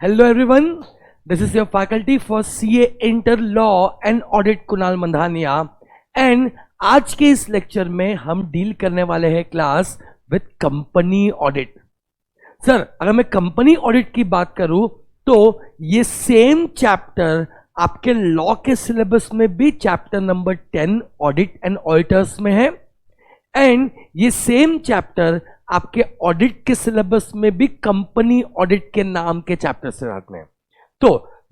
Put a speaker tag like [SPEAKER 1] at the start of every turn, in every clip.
[SPEAKER 1] Hello everyone, this is your faculty for CA Inter Law and Audit Kunal Mandhania and आज के इस lecture में हम डील करने वाले हैं class with company audit. Sir अगर मैं कंपनी ऑडिट की बात करूं तो ये सेम चैप्टर आपके लॉ के सिलेबस में भी chapter number 10 audit and auditors में है एंड ये सेम चैप्टर आपके ऑडिट के सिलेबस में भी कंपनी ऑडिट के नाम के चैप्टर से साथ में। तो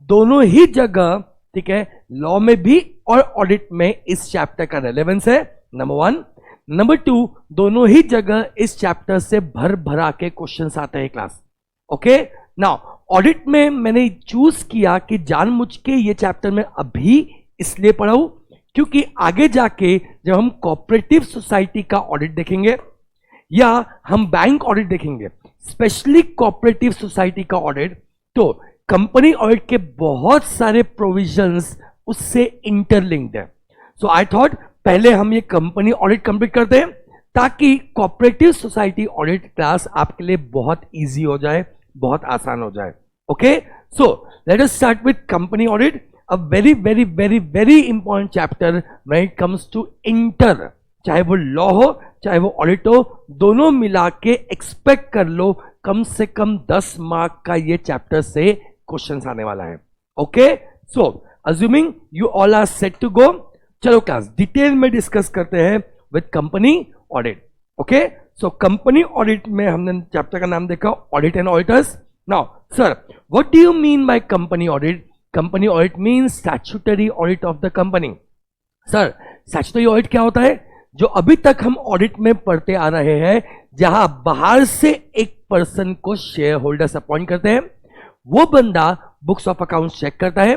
[SPEAKER 1] दोनों ही जगह ठीक है लॉ में भी और ऑडिट में इस चैप्टर का रेलेवेंस है, नंबर 1। नंबर 2, दोनों ही जगह इस चैप्टर से भर भरा के क्वेश्चंस आते हैं क्लास। ओके नाउ ऑडिट में मैंने चूज किया कि जानबूझ के ये चैप्टर में अभी इसलिए पढ़ाऊं क्योंकि आगे जाके जब हम कोऑपरेटिव सोसाइटी का ऑडिट देखेंगे या हम बैंक ऑडिट देखेंगे, स्पेशली कोऑपरेटिव सोसाइटी का ऑडिट, तो कंपनी ऑडिट के बहुत सारे प्रोविजंस उससे इंटरलिंक्ड है। सो आई थॉट पहले हम ये कंपनी ऑडिट कंप्लीट करते हैं ताकि कोऑपरेटिव सोसाइटी ऑडिट क्लास आपके लिए बहुत इजी हो जाए, बहुत आसान हो जाए। Okay so let us start with company audit, a very very very very important chapter when it comes to inter, चाहे वो लॉ हो चाहे वो ऑडिट हो, दोनों मिला के एक्सपेक्ट कर लो कम से कम 10 मार्क का ये चैप्टर से क्वेश्चन आने वाला है। Okay so assuming you all are set to go, चलो क्लास डिटेल में डिस्कस करते हैं with company audit. Okay so company audit में हमने चैप्टर का नाम देखा audit and auditors. Now sir what do you mean by company audit? Company audit means statutory audit of the company. Sir statutory audit क्या होता है? जो अभी तक हम ऑडिट में पढ़ते आ रहे हैं, जहां बाहर से एक पर्सन को शेयर होल्डर्स अपॉइंट करते हैं, वो बंदा बुक्स ऑफ अकाउंट्स चेक करता है,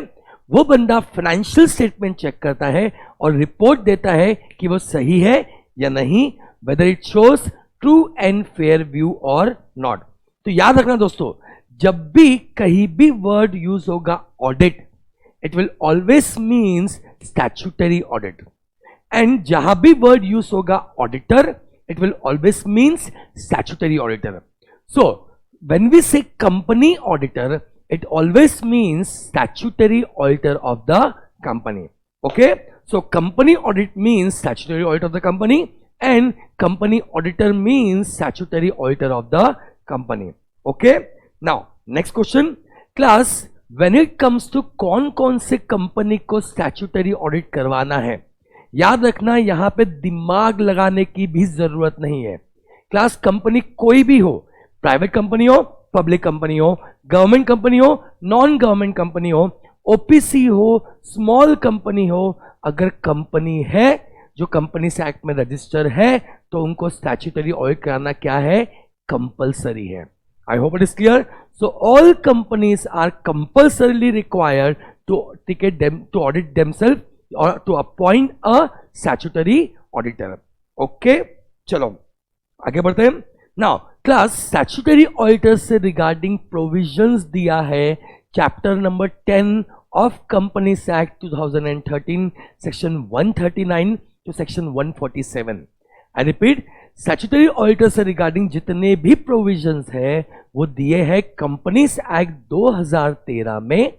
[SPEAKER 1] वो बंदा फाइनेंशियल स्टेटमेंट चेक करता है और रिपोर्ट देता है कि वो सही है या नहीं, whether it shows true and fair view और नॉट। तो याद रखना दोस्तों, जब भी कहीं भी वर्ड यूज होगा audit, it will always means statutory audit, and जहां भी वर्ड यूज होगा auditor, it will always means statutory auditor. So when we say company auditor, it always means statutory auditor of the company. Okay, so company audit means statutory audit of the company and company auditor means statutory auditor of the company. Okay, now next question class, when it comes to कौन से company को statutory audit करवाना है, याद रखना यहां पे दिमाग लगाने की भी जरूरत नहीं है क्लास। कंपनी कोई भी हो, प्राइवेट कंपनी हो, पब्लिक कंपनी हो, गवर्नमेंट कंपनी हो, नॉन गवर्नमेंट कंपनी हो, ओपीसी हो, स्मॉल कंपनी हो, अगर कंपनी है जो कंपनी से एक्ट में रजिस्टर है तो उनको स्टैट्यूटरी ऑडिट कराना क्या है, कंपलसरी है। I hope it is clear. So all companies are compulsorily required to audit themselves और to appoint a statutory auditor. Okay चलो आगे बढ़ते हैं। नाउ क्लास स्टैट्यूटरी ऑडिटर से रिगार्डिंग प्रोविजंस दिया है chapter number 10 of companies act 2013 section 139 to section 147। I repeat, statutory auditor से regarding जितने भी प्रोविजंस है वो दिए हैं कंपनीज एक्ट 2013 में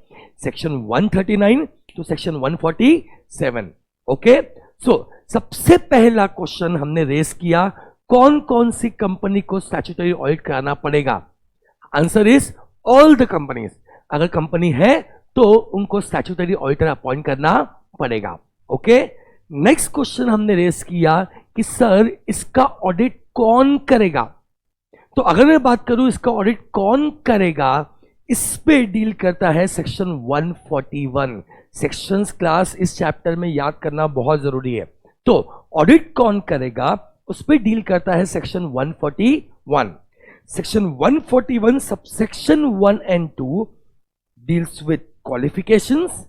[SPEAKER 1] section 139 to section 147। Okay so सबसे पहला क्वेश्चन हमने रेस किया, कौन सी कंपनी को स्टैट्यूटरी ऑडिट कराना पड़ेगा? Answer is all the companies. अगर कंपनी है तो उनको स्टैट्यूटरी ऑडिटर अपॉइंट करना पड़ेगा। ओके नेक्स्ट क्वेश्चन हमने रेस किया कि सर इसका ऑडिट कौन करेगा? तो अगर मैं बात करूं इसका ऑडिट कौन करेगा, इस पे डील करता है सेक्शन 141। सेक्शंस क्लास इस चैप्टर में याद करना बहुत जरूरी है। तो ऑडिट कौन करेगा उस पर डील करता है section 141। Section 141 subsection 1 and 2 deals with qualifications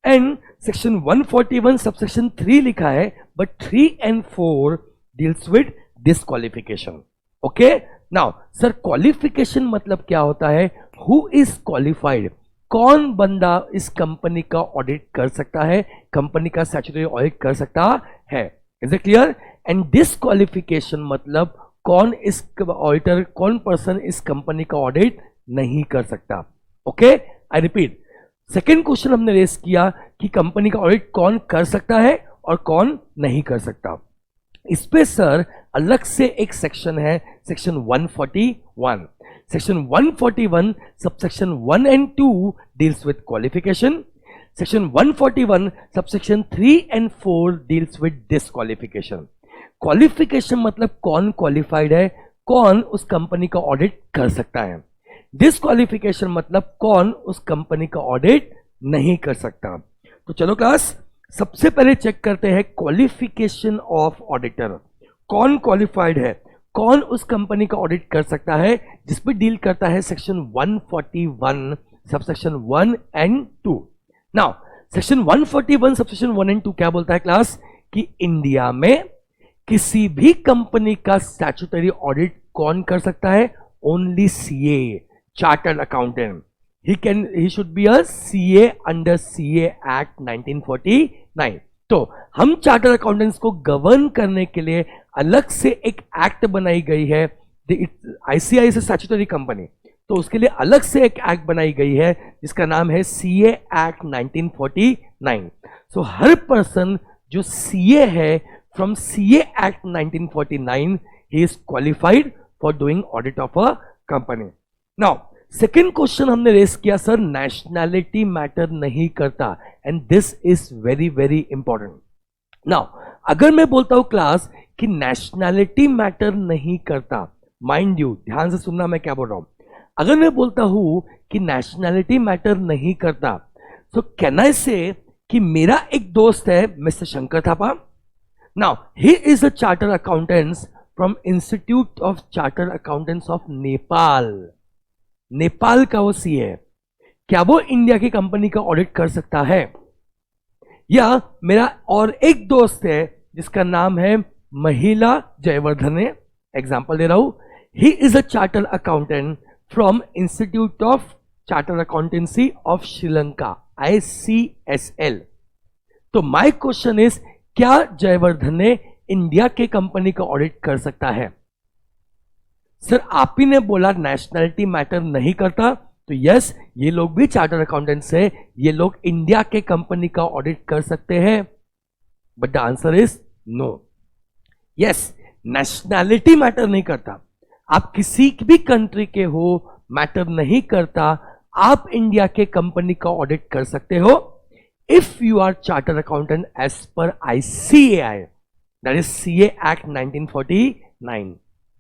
[SPEAKER 1] and section 141 subsection 3 लिखा है but 3 and 4 deals with disqualification. Okay now sir qualification मतलब क्या होता है? हु इज क्वालिफाइड, कौन बंदा इस कंपनी का ऑडिट कर सकता है, कंपनी का स्टैट्यूटरी ऑडिट कर सकता है। Is it clear? And disqualification मतलब कौन इस ऑडिटर, कौन पर्सन इस कंपनी का ऑडिट नहीं कर सकता। Okay, I repeat, second question हमने रेस किया कि कंपनी का ऑडिट कौन कर सकता है और कौन नहीं कर सकता। इस पे सर अलग से एक सेक्शन है, section 141। Section 141 subsection 1 and 2 deals with qualification. Section 141 subsection 3 and 4 deals with disqualification. Qualification मतलब कौन क्वालिफाइड है, कौन उस कंपनी का ऑडिट कर सकता है। डिसक्वालिफिकेशन मतलब कौन उस कंपनी का ऑडिट नहीं कर सकता। तो चलो क्लास, सबसे पहले चेक करते हैं क्वालिफिकेशन ऑफ ऑडिटर। कौन क्वालिफाइड है, कौन उस कंपनी का ऑडिट कर सकता है, जिस पे डील करता है section 141 subsection 1 and 2। Now section 141 subsection 1 and 2 क्या बोलता है क्लास, कि इंडिया में किसी भी कंपनी का स्टैट्यूटरी ऑडिट कौन कर सकता है, only CA, chartered accountant. he should be a CA under CA Act 1949। तो हम चार्टर अकाउंटेंट्स को गवर्न करने के लिए अलग से एक एक्ट बनाई गई है। ICAI से स्टैट्यूटरी कंपनी, तो उसके लिए अलग से एक एक्ट बनाई गई है जिसका नाम है CA Act 1949। सो हर पर्सन जो CA है from CA Act 1949 he is qualified for doing audit of a company। Now second question हमने रेस किया, सर नेशनैलिटी मैटर नहीं करता, and this is very very important. Now अगर मैं बोलता हूं क्लास कि नेशनैलिटी मैटर नहीं करता, माइंड यू ध्यान से सुनना मैं क्या बोल रहा हूं। अगर मैं बोलता हूं कि नेशनैलिटी मैटर नहीं करता, तो कैन आई से कि मेरा एक दोस्त है mister Shankar Thapa. Now he is a charter accountants from institute of charter accountants of Nepal. Nepal का वो सीए है, क्या वो इंडिया की कंपनी का ऑडिट कर सकता है? या मेरा और एक दोस्त है जिसका नाम है महिला जयवर्धने, एग्जांपल दे रहा हूं, he is a charter accountant from institute of charter accountancy of Sri Lanka, ICSL। तो माय क्वेश्चन इज, क्या जयवर्धने इंडिया के कंपनी का ऑडिट कर सकता है? सर आप ही ने बोला नेशनैलिटी मैटर नहीं करता, तो यस ये लोग भी चार्टर अकाउंटेंट्स है, ये लोग इंडिया के कंपनी का ऑडिट कर सकते हैं, but the answer is no. Yes nationality matter नहीं करता, आप किसी भी कंट्री के हो मैटर नहीं करता, आप इंडिया के कंपनी का ऑडिट कर सकते हो if you are charter accountant as per ICAI, that is CA Act 1949।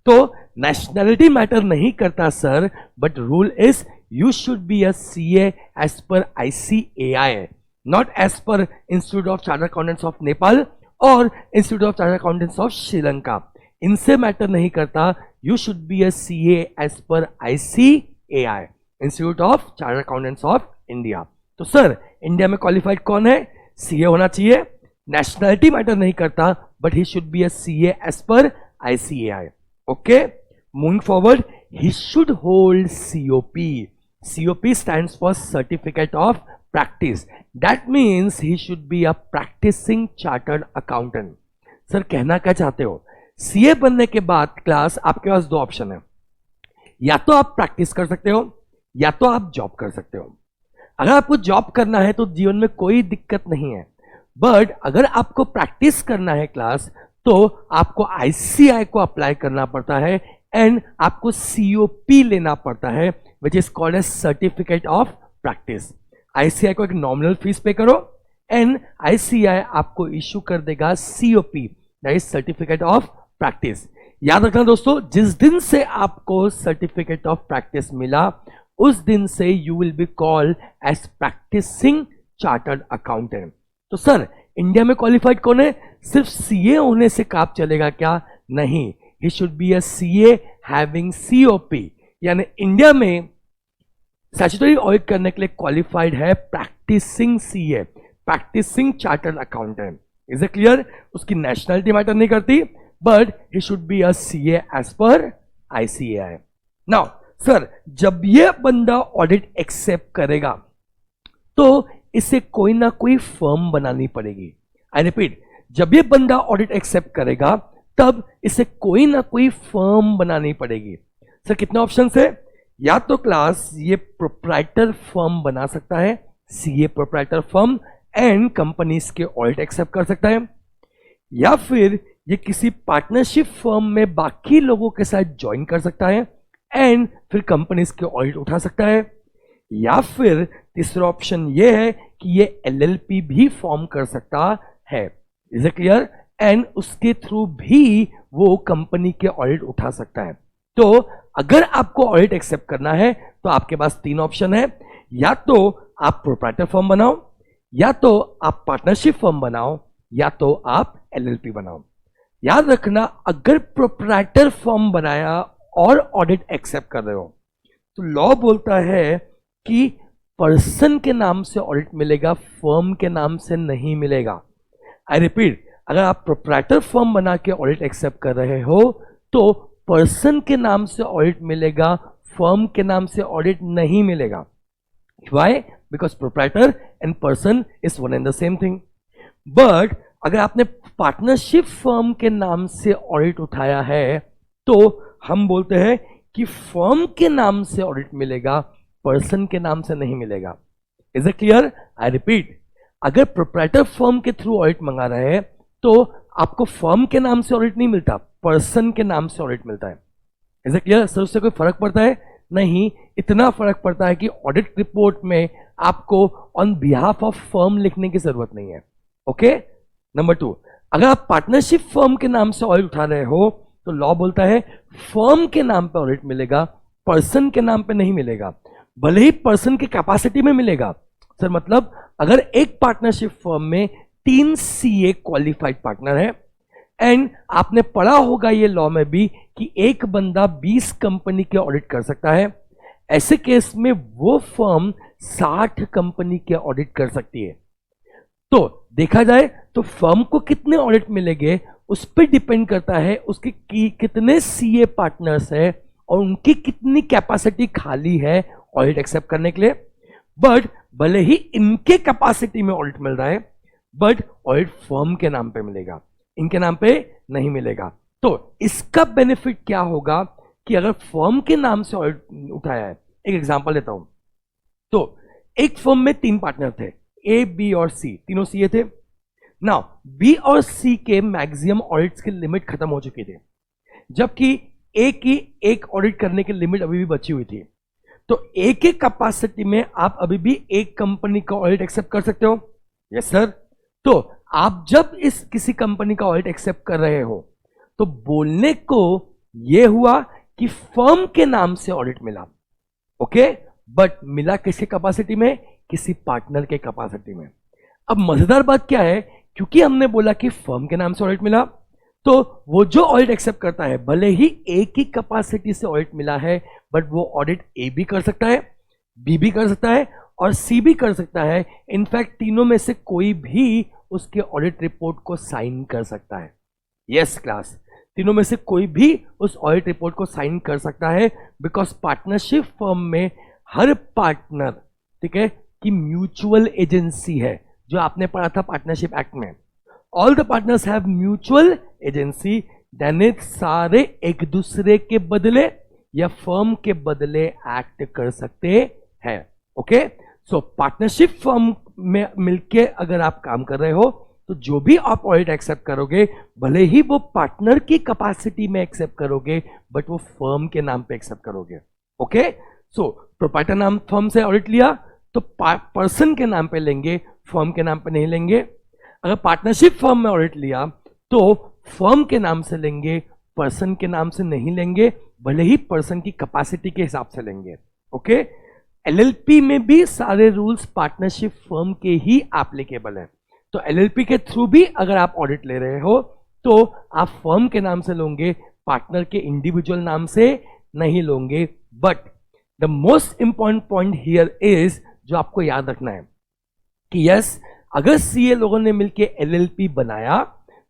[SPEAKER 1] तो नेशनैलिटी मैटर नहीं करता sir, but rule is you should be a CA as per ICAI, not as per institute of chartered accountants of Nepal और institute of chartered accountants of Sri Lanka. इनसे matter नहीं करता, you should be a CA as per ICAI, institute of chartered accountants of India. तो sir India में qualified कौन है? CA होना चाहिए, नेशनैलिटी मैटर नहीं करता, but he should be a CA as per ICAI। Okay, moving forward, he should hold COP. COP stands for Certificate of Practice. That means he should be a practicing chartered accountant. Sir कहना क्या चाहते हो? CA बनने के बाद class आपके पास दो option है, या तो आप प्रैक्टिस कर सकते हो या तो आप जॉब कर सकते हो। अगर आपको जॉब करना है तो जीवन में कोई दिक्कत नहीं है, बट अगर आपको प्रैक्टिस करना है क्लास तो आपको ICAI को अप्लाई करना पड़ता है एंड आपको COP लेना पड़ता है, which is called as certificate of practice. ICAI को एक नॉमिनल फीस पे करो एंड ICAI आपको इश्यू कर देगा COP, that is certificate of practice. याद रखना दोस्तों, जिस दिन से आपको सर्टिफिकेट ऑफ प्रैक्टिस मिला उस दिन से you will be called as practising chartered accountant. तो सर इंडिया में क्वालिफाइड कौन है? सिर्फ CA होने से काम चलेगा क्या? नहीं, he should be a CA having COP, यानी इंडिया में स्टैट्यूटरी ऑडिट करने के लिए क्वालिफाइड है practising CA, practising chartered accountant. Is it clear? उसकी नेशनलिटी मैटर नहीं करती, but he should be a CA as per ICAI। Now sir जब ये बंदा ऑडिट एक्सेप्ट करेगा तो इसे कोई ना कोई फर्म बनानी पड़ेगी। आई रिपीट, जब ये बंदा ऑडिट एक्सेप्ट करेगा तब इसे कोई ना कोई फर्म बनानी पड़ेगी। सर कितने ऑप्शन है? या तो क्लास ये प्रोप्राइटर फर्म बना सकता है, CA proprietor firm, and companies के ऑडिट एक्सेप्ट कर सकता है, या फिर ये किसी पार्टनरशिप फर्म में बाकी लोगों के साथ ज्वाइन कर सकता है एंड फिर कंपनीज के ऑडिट उठा सकता है, या फिर तीसरा ऑप्शन ये है कि ये एलएलपी भी फॉर्म कर सकता है। Is it clear? एंड उसके थ्रू भी वो कंपनी के ऑडिट उठा सकता है। तो अगर आपको ऑडिट एक्सेप्ट करना है तो आपके पास तीन ऑप्शन है, या तो आप प्रोप्राइटर फर्म बनाओ, या तो आप पार्टनरशिप फर्म बनाओ, या तो आप एलएलपी बनाओ। याद रखना, अगर प्रोप्राइटर फर्म बनाया और ऑडिट एक्सेप्ट कर रहे हो तो लॉ बोलता है कि पर्सन के नाम से ऑडिट मिलेगा, फर्म के नाम से नहीं मिलेगा। आई रिपीट, अगर आप प्रोप्राइटर फर्म बना के ऑडिट एक्सेप्ट कर रहे हो तो पर्सन के नाम से ऑडिट मिलेगा, फर्म के नाम से ऑडिट नहीं मिलेगा। Why? Because proprietor and person is one and the same thing. But अगर आपने पार्टनरशिप फर्म के नाम से ऑडिट उठाया है तो हम बोलते हैं कि फर्म के नाम से ऑडिट मिलेगा, पर्सन के नाम से नहीं मिलेगा। Is it clear? I repeat, अगर प्रोप्राइटर फर्म के थ्रू ऑडिट मंगा रहे हैं तो आपको फर्म के नाम से ऑडिट नहीं मिलता, पर्सन के नाम से ऑडिट मिलता है। Is it clear? सर उससे कोई फर्क पड़ता है? नहीं, इतना फर्क पड़ता है कि ऑडिट रिपोर्ट में आपको ऑन बिहाफ ऑफ फर्म लिखने की जरूरत नहीं है। ओके? नंबर 2, अगर आप पार्टनरशिप फर्म के नाम से ऑडिट उठा रहे हो तो लॉ बोलता है फर्म के नाम पे ऑडिट मिलेगा, पर्सन के नाम पे नहीं मिलेगा। भले ही पर्सन की कैपेसिटी में मिलेगा। सर मतलब अगर एक पार्टनरशिप फर्म में 3 सीए क्वालिफाइड पार्टनर है एंड आपने पढ़ा होगा ये लॉ में भी कि एक बंदा 20 कंपनी के ऑडिट कर सकता है, ऐसे केस में वो फर्म 60 कंपनी के ऑडिट कर सकती है। तो देखा जाए तो फर्म को कितने ऑडिट मिलेंगे उस पर डिपेंड करता है उसके कितने सीए पार्टनर्स है और उनकी कितनी कैपेसिटी खाली है ऑडिट एक्सेप्ट करने के लिए। बट भले ही इनके कैपेसिटी में ऑडिट मिल रहा है बट ऑडिट फर्म के नाम पे मिलेगा, इनके नाम पे नहीं मिलेगा। तो इसका बेनिफिट क्या होगा कि अगर फर्म के नाम से ऑडिट उठाया है, एक एग्जांपल लेता हूं। तो एक फर्म में 3 पार्टनर थे, ए, बी और सी, तीनों सीए थे। नाउ बी और सी के मैक्सिमम ऑडिट्स की लिमिट खत्म हो चुकी थी, जबकि ए की एक ऑडिट करने की लिमिट अभी भी बची हुई थी। तो ए के कैपेसिटी में आप अभी भी एक कंपनी का ऑडिट एक्सेप्ट कर सकते हो। Yes sir. तो आप जब इस किसी कंपनी का ऑडिट एक्सेप्ट कर रहे हो तो बोलने को यह हुआ कि फर्म के नाम से ऑडिट मिला, ओके, बट मिला किसी कैपेसिटी में, किसी पार्टनर के कैपेसिटी में। अब मजेदार बात क्या है, क्योंकि हमने बोला कि फर्म के नाम से ऑडिट मिला तो वो जो ऑडिट एक्सेप्ट करता है भले ही ए की कैपेसिटी से ऑडिट मिला है बट वो ऑडिट ए भी कर सकता है, बी भी कर सकता है और सी भी कर सकता है। इनफैक्ट तीनों में से कोई भी उसके ऑडिट रिपोर्ट को साइन कर सकता है। यस क्लास, तीनों में से कोई भी उस ऑडिट रिपोर्ट को साइन कर सकता है बिकॉज पार्टनरशिप फर्म में हर पार्टनर, ठीक है, कि म्यूचुअल एजेंसी है, जो आपने पढ़ा था पार्टनरशिप एक्ट में। All the partners have mutual agency, यानी सारे एक दूसरे के बदले या फर्म के बदले एक्ट कर सकते हैं। ओके, सो पार्टनरशिप फर्म में मिलके अगर आप काम कर रहे हो तो जो भी आप ऑडिट एक्सेप्ट करोगे भले ही वो पार्टनर की कैपेसिटी में एक्सेप्ट करोगे बट वो फर्म के नाम पे एक्सेप्ट करोगे। ओके, सो प्रोप्राइटर नाम फर्म से ऑडिट लिया तो पर्सन के नाम पे लेंगे, फर्म के नाम पे नहीं लेंगे। अगर पार्टनरशिप फर्म में ऑडिट लिया तो फर्म के नाम से लेंगे, पर्सन के नाम से नहीं लेंगे, भले ही पर्सन की कैपेसिटी के हिसाब से लेंगे। ओके, एलएलपी में भी सारे रूल्स पार्टनरशिप फर्म के ही एप्लीकेबल है। तो एलएलपी के थ्रू भी अगर आप ऑडिट ले रहे हो तो आप फर्म के नाम से लोगे, पार्टनर के इंडिविजुअल नाम से नहीं लोगे। But the most important point here is, जो आपको याद रखना है कि यस, अगर सीए लोगों ने मिलकर एलएलपी बनाया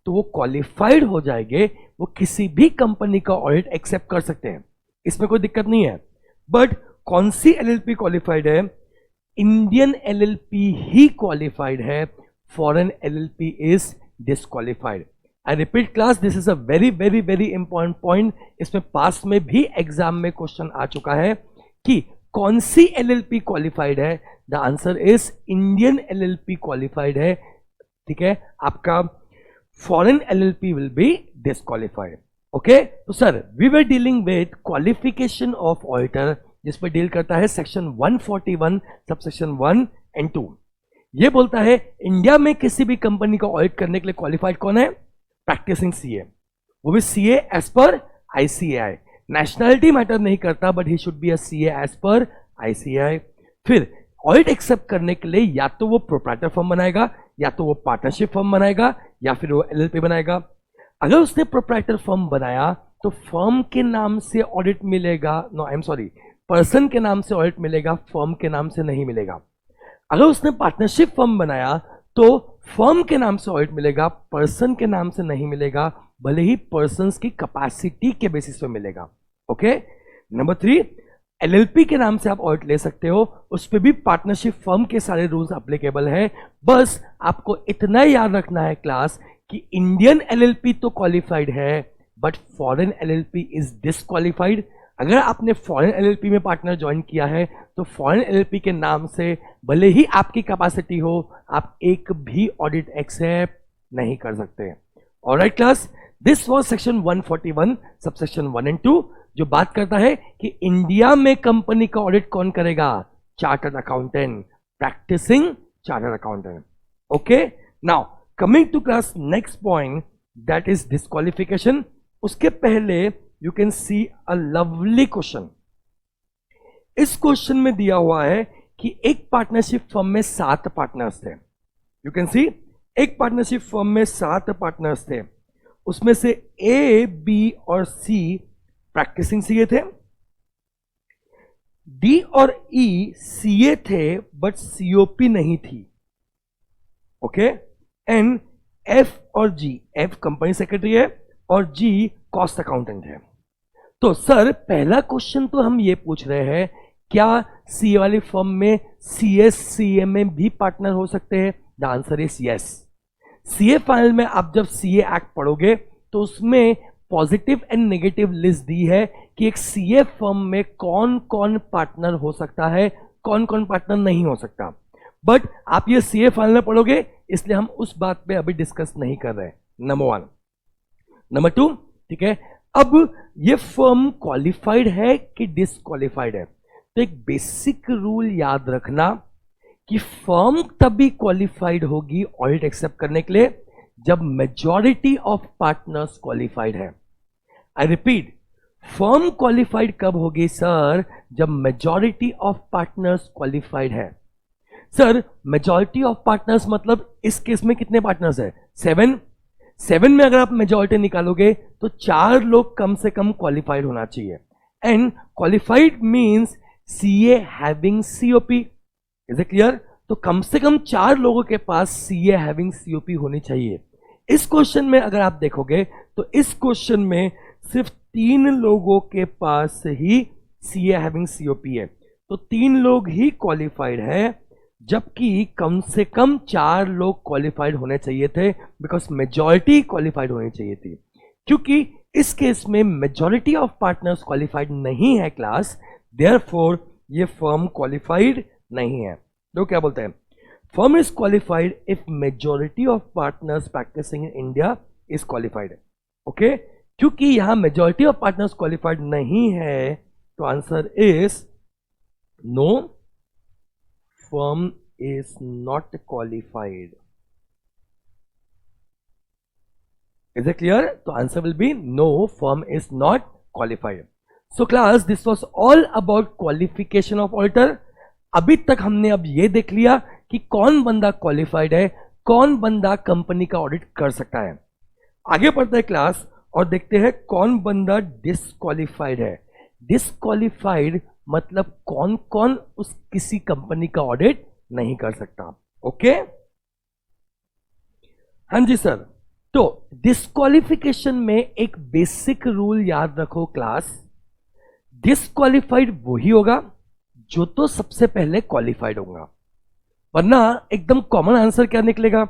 [SPEAKER 1] तो वो क्वालिफाइड हो जाएंगे, वो किसी भी कंपनी का ऑडिट एक्सेप्ट कर सकते हैं, इसमें कोई दिक्कत नहीं है। बट कौन सी एलएलपी क्वालिफाइड है? इंडियन एलएलपी ही क्वालिफाइड है, foreign LLP is disqualified. I repeat class, this is a very very very important point. इसमें पास्ट में भी एग्जाम में क्वेश्चन आ चुका है कि कौन सी एलएलपी क्वालिफाइड है, the answer is Indian LLP qualified है, ठीक है, आपका foreign LLP will be disqualified. Okay, तो sir we were dealing with qualification of auditor, जिस पर डील करता है सेक्शन 141 सबसेक्शन 1 एंड 2। ये बोलता है इंडिया में किसी भी कंपनी को ऑडिट करने के लिए क्वालिफाइड कौन है, प्रैक्टिसिंग सीए, वो भी CA as per ICAI. Nationality matter नहीं करता, but he should be a CA as per ICAI. फिर ऑडिट एक्सेप्ट करने के लिए या तो वो प्रोप्राइटर फर्म बनाएगा, या तो वो पार्टनरशिप फर्म बनाएगा, या फिर वो एलएलपी बनाएगा। अगर उसने प्रोप्राइटर फर्म बनाया तो फर्म के नाम से ऑडिट मिलेगा, no I am sorry, person के नाम से ऑडिट मिलेगा, फर्म के नाम से नहीं मिलेगा। अगर उसने पार्टनरशिप फर्म बनाया तो फर्म के नाम से ऑडिट मिलेगा, पर्सन के नाम से नहीं मिलेगा, भले ही पर्सन्स की कैपेसिटी के बेसिस पे मिलेगा। ओके, नंबर 3, एलएलपी के नाम से आप ऑडिट ले सकते हो, उस पर भी पार्टनरशिप फर्म के सारे रूल्स एप्लीकेबल है। बस आपको इतना याद रखना है क्लास कि इंडियन एलएलपी तो क्वालिफाइड है, but foreign LLP is disqualified. अगर आपने फॉरेन एलएलपी में पार्टनर ज्वाइन किया है तो फॉरेन एलएलपी के नाम से भले ही आपकी कैपेसिटी हो, आप एक भी ऑडिट एक्सेप्ट नहीं कर सकते। Alright class, this was section 141 subsection 1 and 2, जो बात करता है कि इंडिया में कंपनी का ऑडिट कौन करेगा, chartered accountant, practising chartered accountant. Okay, now coming to class next point, that is disqualification. उसके पहले you can see a lovely question. इस क्वेश्चन में दिया हुआ है कि एक पार्टनरशिप फर्म में 7 पार्टनर्स थे। यू कैन सी एक पार्टनरशिप फर्म में 7 पार्टनर्स थे, उसमें से ए, बी और सी प्रैक्टिसिंग सीए थे, डी और ई सीए थे बट सीओपी नहीं थी। ओके, एंड एफ और जी, एफ कंपनी सेक्रेटरी है और जी कॉस्ट अकाउंटेंट है। तो सर पहला क्वेश्चन तो हम ये पूछ रहे हैं, क्या सीए वाली फर्म में सीएस सीए में भी पार्टनर हो सकते हैं? The answer is yes. CA file में आप जब सीए एक्ट पढ़ोगे तो उसमें पॉजिटिव एंड नेगेटिव लिस्ट दी है कि एक सीए फर्म में कौन कौन पार्टनर हो सकता है, कौन कौन पार्टनर नहीं हो सकता। बट आप ये सीए फाइल में पढ़ोगे, इसलिए हम उस बात पे अभी डिस्कस नहीं कर रहे हैं। नंबर 1। नंबर 2, ठीक है, अब ये फर्म क्वालिफाइड है कि डिसक्वालिफाइड है? तो एक बेसिक रूल याद रखना कि फर्म तभी क्वालिफाइड होगी ऑडिट एक्सेप्ट करने के लिए जब मेजॉरिटी ऑफ पार्टनर्स क्वालिफाइड है। आई रिपीट, फर्म क्वालिफाइड कब होगी सर? जब मेजॉरिटी ऑफ पार्टनर्स क्वालिफाइड है। सर मेजॉरिटी ऑफ पार्टनर्स मतलब इस केस में कितने पार्टनर्स है? 7 में अगर आप मेजॉरिटी निकालोगे तो 4 लोग कम से कम क्वालिफाइड होना चाहिए। And qualified means CA having COP. Is it clear? तो कम से कम 4 लोगों के पास सीए हैविंग सीओपी होनी चाहिए। इस क्वेश्चन में अगर आप देखोगे तो इस क्वेश्चन में सिर्फ 3 लोगों के पास ही सीए हैविंग सीओपी है, तो 3 लोग ही क्वालिफाइड है, जबकि कम से कम 4 लोग क्वालिफाइड होने चाहिए थे, बिकॉज मेजॉरिटी क्वालिफाइड होनी चाहिए थी। क्योंकि इस केस में मेजॉरिटी ऑफ पार्टनर्स क्वालिफाइड नहीं है क्लास, देयरफॉर ये फर्म क्वालिफाइड नहीं है। तो क्या बोलते हैं? Firm is qualified if majority of partners practising in India is qualified. Okay, क्योंकि यहां मेजॉरिटी ऑफ पार्टनर्स क्वालिफाइड नहीं है, तो answer is no, firm is not qualified. Is it clear? So answer will be no, firm is not qualified. So class, this was all about qualification of auditor. अभी तक हमने अब ये देख लिया कि कौन बंदा क्वालिफाइड है, कौन बंदा कंपनी का ऑडिट कर सकता है। आगे बढ़ते हैं क्लास और देखते हैं कौन बंदा डिसक्वालिफाइड है। डिसक्वालिफाइड मतलब कौन कौन उस किसी कंपनी का ऑडिट नहीं कर सकता। ओके, हाँ जी सर। तो डिस्क्वालिफिकेशन में एक बेसिक रूल याद रखो क्लास, डिस्क्वालिफाइड वही होगा जो तो सबसे पहले क्वालिफाइड होगा, वरना एकदम कॉमन आंसर क्या निकलेगा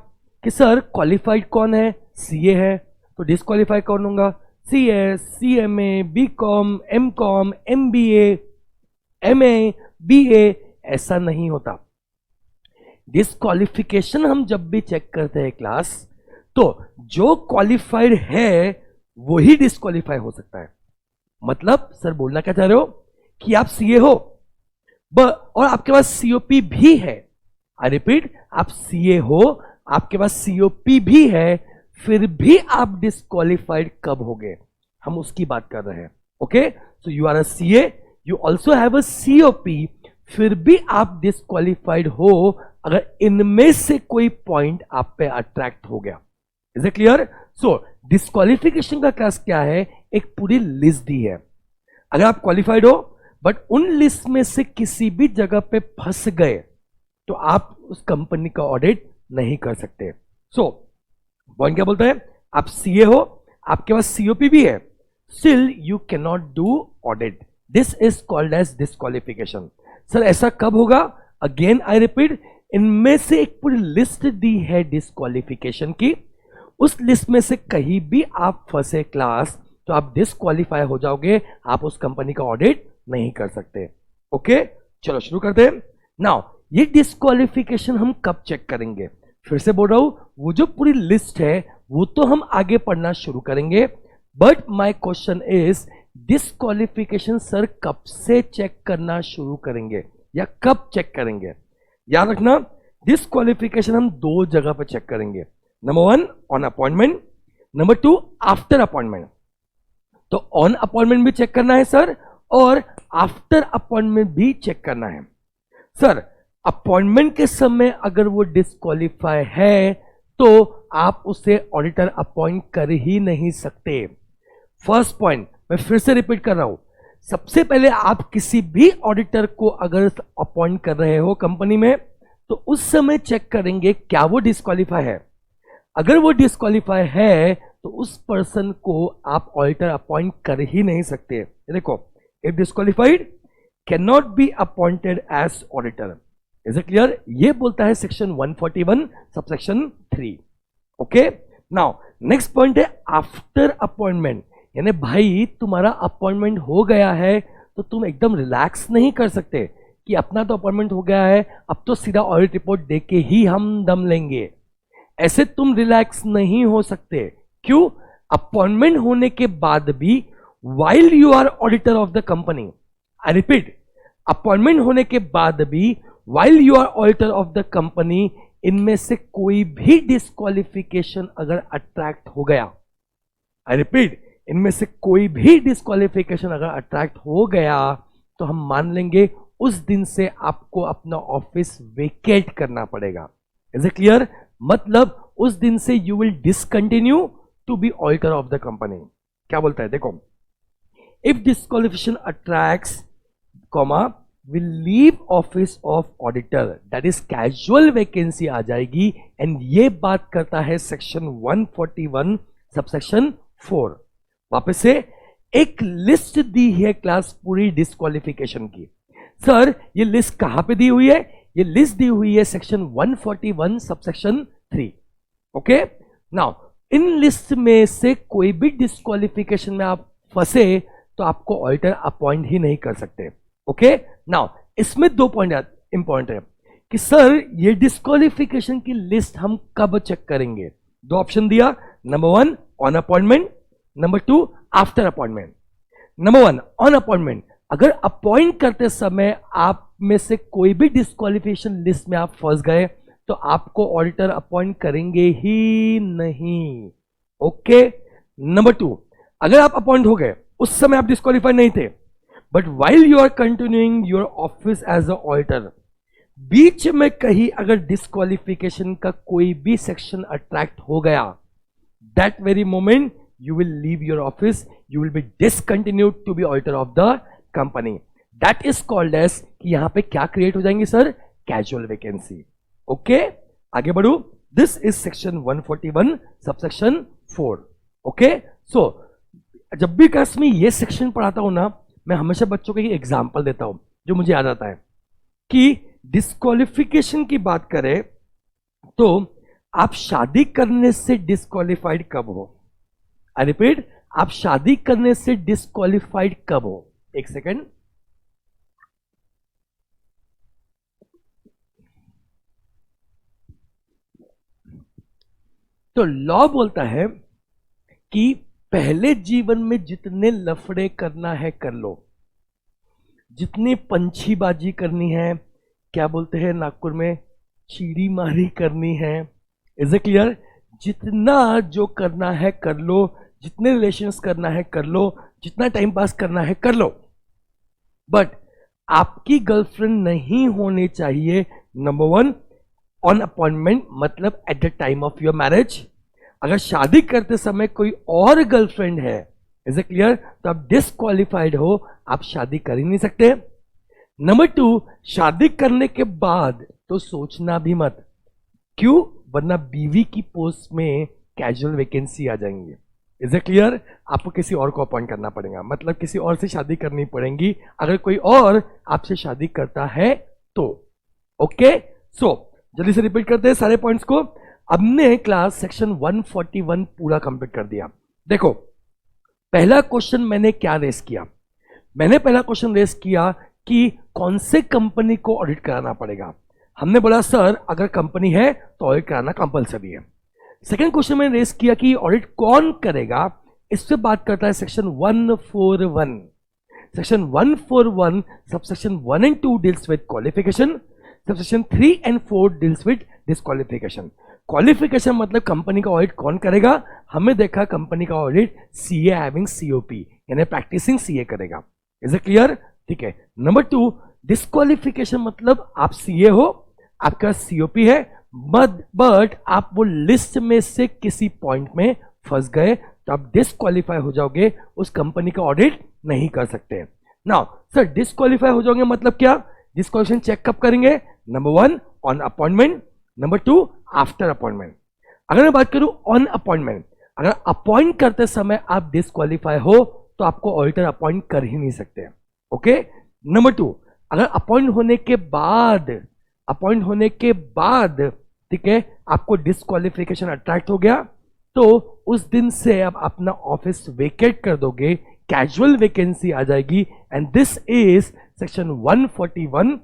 [SPEAKER 1] कि सर क्वालिफाइड कौन है? सीए है, तो डिस्क्वालिफाइड कौन होगा? CS, CMA, BCom, MCom, MBA. MA, BA, ऐसा नहीं होता। डिस्क्वालिफिकेशन हम जब भी चेक करते हैं क्लास, तो जो क्वालिफाइड है वही डिस्क्वालीफाई हो सकता है। मतलब सर बोलना क्या चाह रहे हो कि आप सीए हो और आपके पास सीओपी भी है। आई रिपीट, आप सीए हो, आपके पास सीओपी भी है, फिर भी आप डिस्क्वालिफाइड कब होगे, हम उसकी बात कर रहे हैं। Okay, so you are a CA, you also have a COP, फिर भी आप डिस्क्वालिफाइड हो अगर इनमें से कोई पॉइंट आप पे अट्रैक्ट हो गया। Is it clear? So disqualification का केस क्या है, एक पूरी लिस्ट दी है। अगर आप क्वालिफाइड हो बट उन लिस्ट में से किसी भी जगह पे फंस गए तो आप उस कंपनी का ऑडिट नहीं कर सकते। सो पॉइंट क्या बोलता है, आप सीए हो, आपके पास सीओपी भी है, still you can not do audit. This is called as disqualification. Sir ऐसा कब होगा? अगेन आई रिपीट, इनमें से एक पूरी लिस्ट दी है डिस्क्वालिफिकेशन की, उस लिस्ट में से कहीं भी आप फंसे क्लास तो आप डिस्क्वालीफाई हो जाओगे, आप उस कंपनी का ऑडिट नहीं कर सकते। ओके, चलो शुरू करते हैं। नाउ ये डिस्क्वालिफिकेशन हम कब चेक करेंगे? फिर से बोल रहा हूं, वो जो पूरी लिस्ट है वो तो हम आगे पढ़ना शुरू करेंगे, but my question is disqualification sir कब से चेक करना शुरू करेंगे या कब चेक करेंगे? याद रखना, डिस्क्वालिफिकेशन हम दो जगह पर चेक करेंगे। Number 1 on appointment, number 2 after appointment. तो ऑन अपॉइंटमेंट भी चेक करना है सर, और आफ्टर अपॉइंटमेंट भी चेक करना है सर। अपॉइंटमेंट के समय अगर वो डिस्क्वालीफाई है तो आप उसे ऑडिटर अपॉइंट कर ही नहीं सकते। फर्स्ट पॉइंट मैं फिर से रिपीट कर रहा हूं, सबसे पहले आप किसी भी ऑडिटर को अगर अपॉइंट कर रहे हो कंपनी में तो उस समय चेक करेंगे क्या वो डिस्क्वालीफाई है। अगर वो डिस्क्वालीफाई है तो उस पर्सन को आप ऑडिटर अपॉइंट कर ही नहीं सकते। देखो, if disqualified can not be appointed as auditor. Is it clear? ये बोलता है section 141 subsection 3। Okay, now next point है आफ्टर अपॉइंटमेंट। यानी भाई तुम्हारा अपॉइंटमेंट हो गया है तो तुम एकदम रिलैक्स नहीं कर सकते कि अपना तो अपॉइंटमेंट हो गया है, अब तो सीधा ऑडिट रिपोर्ट दे के ही हम दम लेंगे। ऐसे तुम रिलैक्स नहीं हो सकते। क्यों? अपॉइंटमेंट होने के बाद भी while you are auditor of the company, I repeat, appointment होने के बाद भी while you are auditor of the company, इनमें से कोई भी डिस्क्वालिफिकेशन अगर अट्रैक्ट हो गया, आई रिपीट, इनमें से कोई भी डिस्क्वालिफिकेशन अगर अट्रैक्ट हो गया तो हम मान लेंगे उस दिन से आपको अपना ऑफिस वेकेट करना पड़ेगा। Is it clear? मतलब उस दिन से you will discontinue to be auditor of the company. क्या बोलता है देखो, if disqualification attracts comma will leave office of auditor, that is casual vacancy आ जाएगी। एंड ये बात करता है सेक्शन 141 सबसेक्शन 4। वापस से एक लिस्ट दी है क्लास पूरी डिस्क्वालिफिकेशन की। सर ये लिस्ट कहां पे दी हुई है? ये लिस्ट दी हुई है section 141 subsection 3। Okay, now in list में से कोई भी डिस्क्वालिफिकेशन में आप फंसे तो आपको ऑडिटर अपॉइंट ही नहीं कर सकते। ओके, नाउ इसमें दो पॉइंट इंपॉर्टेंट है कि सर ये डिस्क्वालिफिकेशन की लिस्ट हम कब चेक करेंगे? दो ऑप्शन दिया, number 1 on appointment, number 2 after appointment. Number 1 on appointment, अगर अपॉइंट करते समय आप में से कोई भी डिस्क्वालिफिकेशन लिस्ट में आप फंस गए तो आपको ऑडिटर अपॉइंट करेंगे ही नहीं। ओके, नंबर 2, अगर आप अपॉइंट हो गए, उस समय आप डिस्क्वालीफाइड नहीं थे, but while you are continuing your office as a auditor, बीच में कहीं अगर डिस्क्वालिफिकेशन का कोई भी सेक्शन अट्रैक्ट हो गया, that very moment you will leave your office, you will be discontinued to be auditor of the company. That is called as कि यहां पे क्या क्रिएट हो जाएंगे सर? Casual vacancy. ओके, आगे बढ़ू। This is section 141 subsection 4। Okay, so जब भी क्लास में ये सेक्शन पढ़ाता हूं ना, मैं हमेशा बच्चों को एक एग्जाम्पल देता हूं जो मुझे याद आता है कि डिस्क्वालिफिकेशन की बात करें तो आप शादी करने से डिस्क्वालिफाइड कब हो? आई रिपीट, आप शादी करने से डिस्क्वालिफाइड कब हो? एक सेकेंड, तो लॉ बोलता है कि पहले जीवन में जितने लफड़े करना है कर लो, जितनी पंछीबाजी करनी है, क्या बोलते हैं नागपुर में, चीड़ी मारी करनी है, इज इट क्लियर, जितना जो करना है कर लो, जितने रिलेशंस करना है कर लो, जितना टाइम पास करना है कर लो, बट आपकी गर्लफ्रेंड नहीं होनी चाहिए नंबर 1 ऑन अपॉइंटमेंट, मतलब eight the time of your marriage. अगर शादी करते समय कोई और गर्लफ्रेंड है, इज इट क्लियर, तो आप डिस्क्वालिफाइड हो, आप शादी कर ही नहीं सकते। नंबर 2, शादी करने के बाद तो सोचना भी मत, क्यों, वरना बीवी की पोस्ट में कैजुअल वैकेंसी आ जाएंगी। इज इट क्लियर, आपको किसी और को अपॉइंट करना पड़ेगा, मतलब किसी और से शादी करनी पड़ेगी अगर कोई और आपसे शादी करता है तो। ओके, सो जल्दी से रिपीट करते हैं सारे पॉइंट्स को। हमने क्लास सेक्शन 141 पूरा कंप्लीट कर दिया। देखो, पहला क्वेश्चन मैंने क्या रेस किया, मैंने पहला क्वेश्चन रेस किया कि कौन से कंपनी को ऑडिट कराना पड़ेगा। हमने बोला सर अगर कंपनी है तो ऑडिट कराना कंपलसरी है। सेकंड क्वेश्चन मैंने रेस किया कि ऑडिट कौन करेगा, इससे बात करता है section 141। Section 141 subsection 1 and 2 deals with qualification, subsection 3 and 4 deals with disqualification. Qualification मतलब कंपनी का ऑडिट कौन करेगा, हमें देखा कंपनी का ऑडिट सीए हैविंग सीओपी यानी प्रैक्टिसिंग सीए करेगा। इज इट क्लियर, ठीक है। नंबर 2, डिस्क्वालिफिकेशन मतलब आप सीए हो, आपका सीओपी है, बट आप वो लिस्ट में से किसी पॉइंट में फंस गए तो आप डिस्क्वालीफाई हो जाओगे, उस कंपनी का ऑडिट नहीं कर सकते। नाउ सर डिस्क्वालीफाई हो जाओगे मतलब क्या, डिस्क्वालिफिकेशन चेक कब करेंगे, number 1 on appointment, number 2 after appointment. अगर मैं बात करूं ऑन अपॉइंटमेंट, अगर अपॉइंट करते समय आप डिस्क्वालीफाई हो तो आपको ऑडिटर अपॉइंट कर ही नहीं सकते। ओके, नंबर 2, अगर अपॉइंट होने के बाद ठीक है आपको डिस्क्वालिफिकेशन अट्रैक्ट हो गया तो उस दिन से आप अपना ऑफिस वेकेट कर दोगे, कैजुअल वैकेंसी आ जाएगी, and this is section 141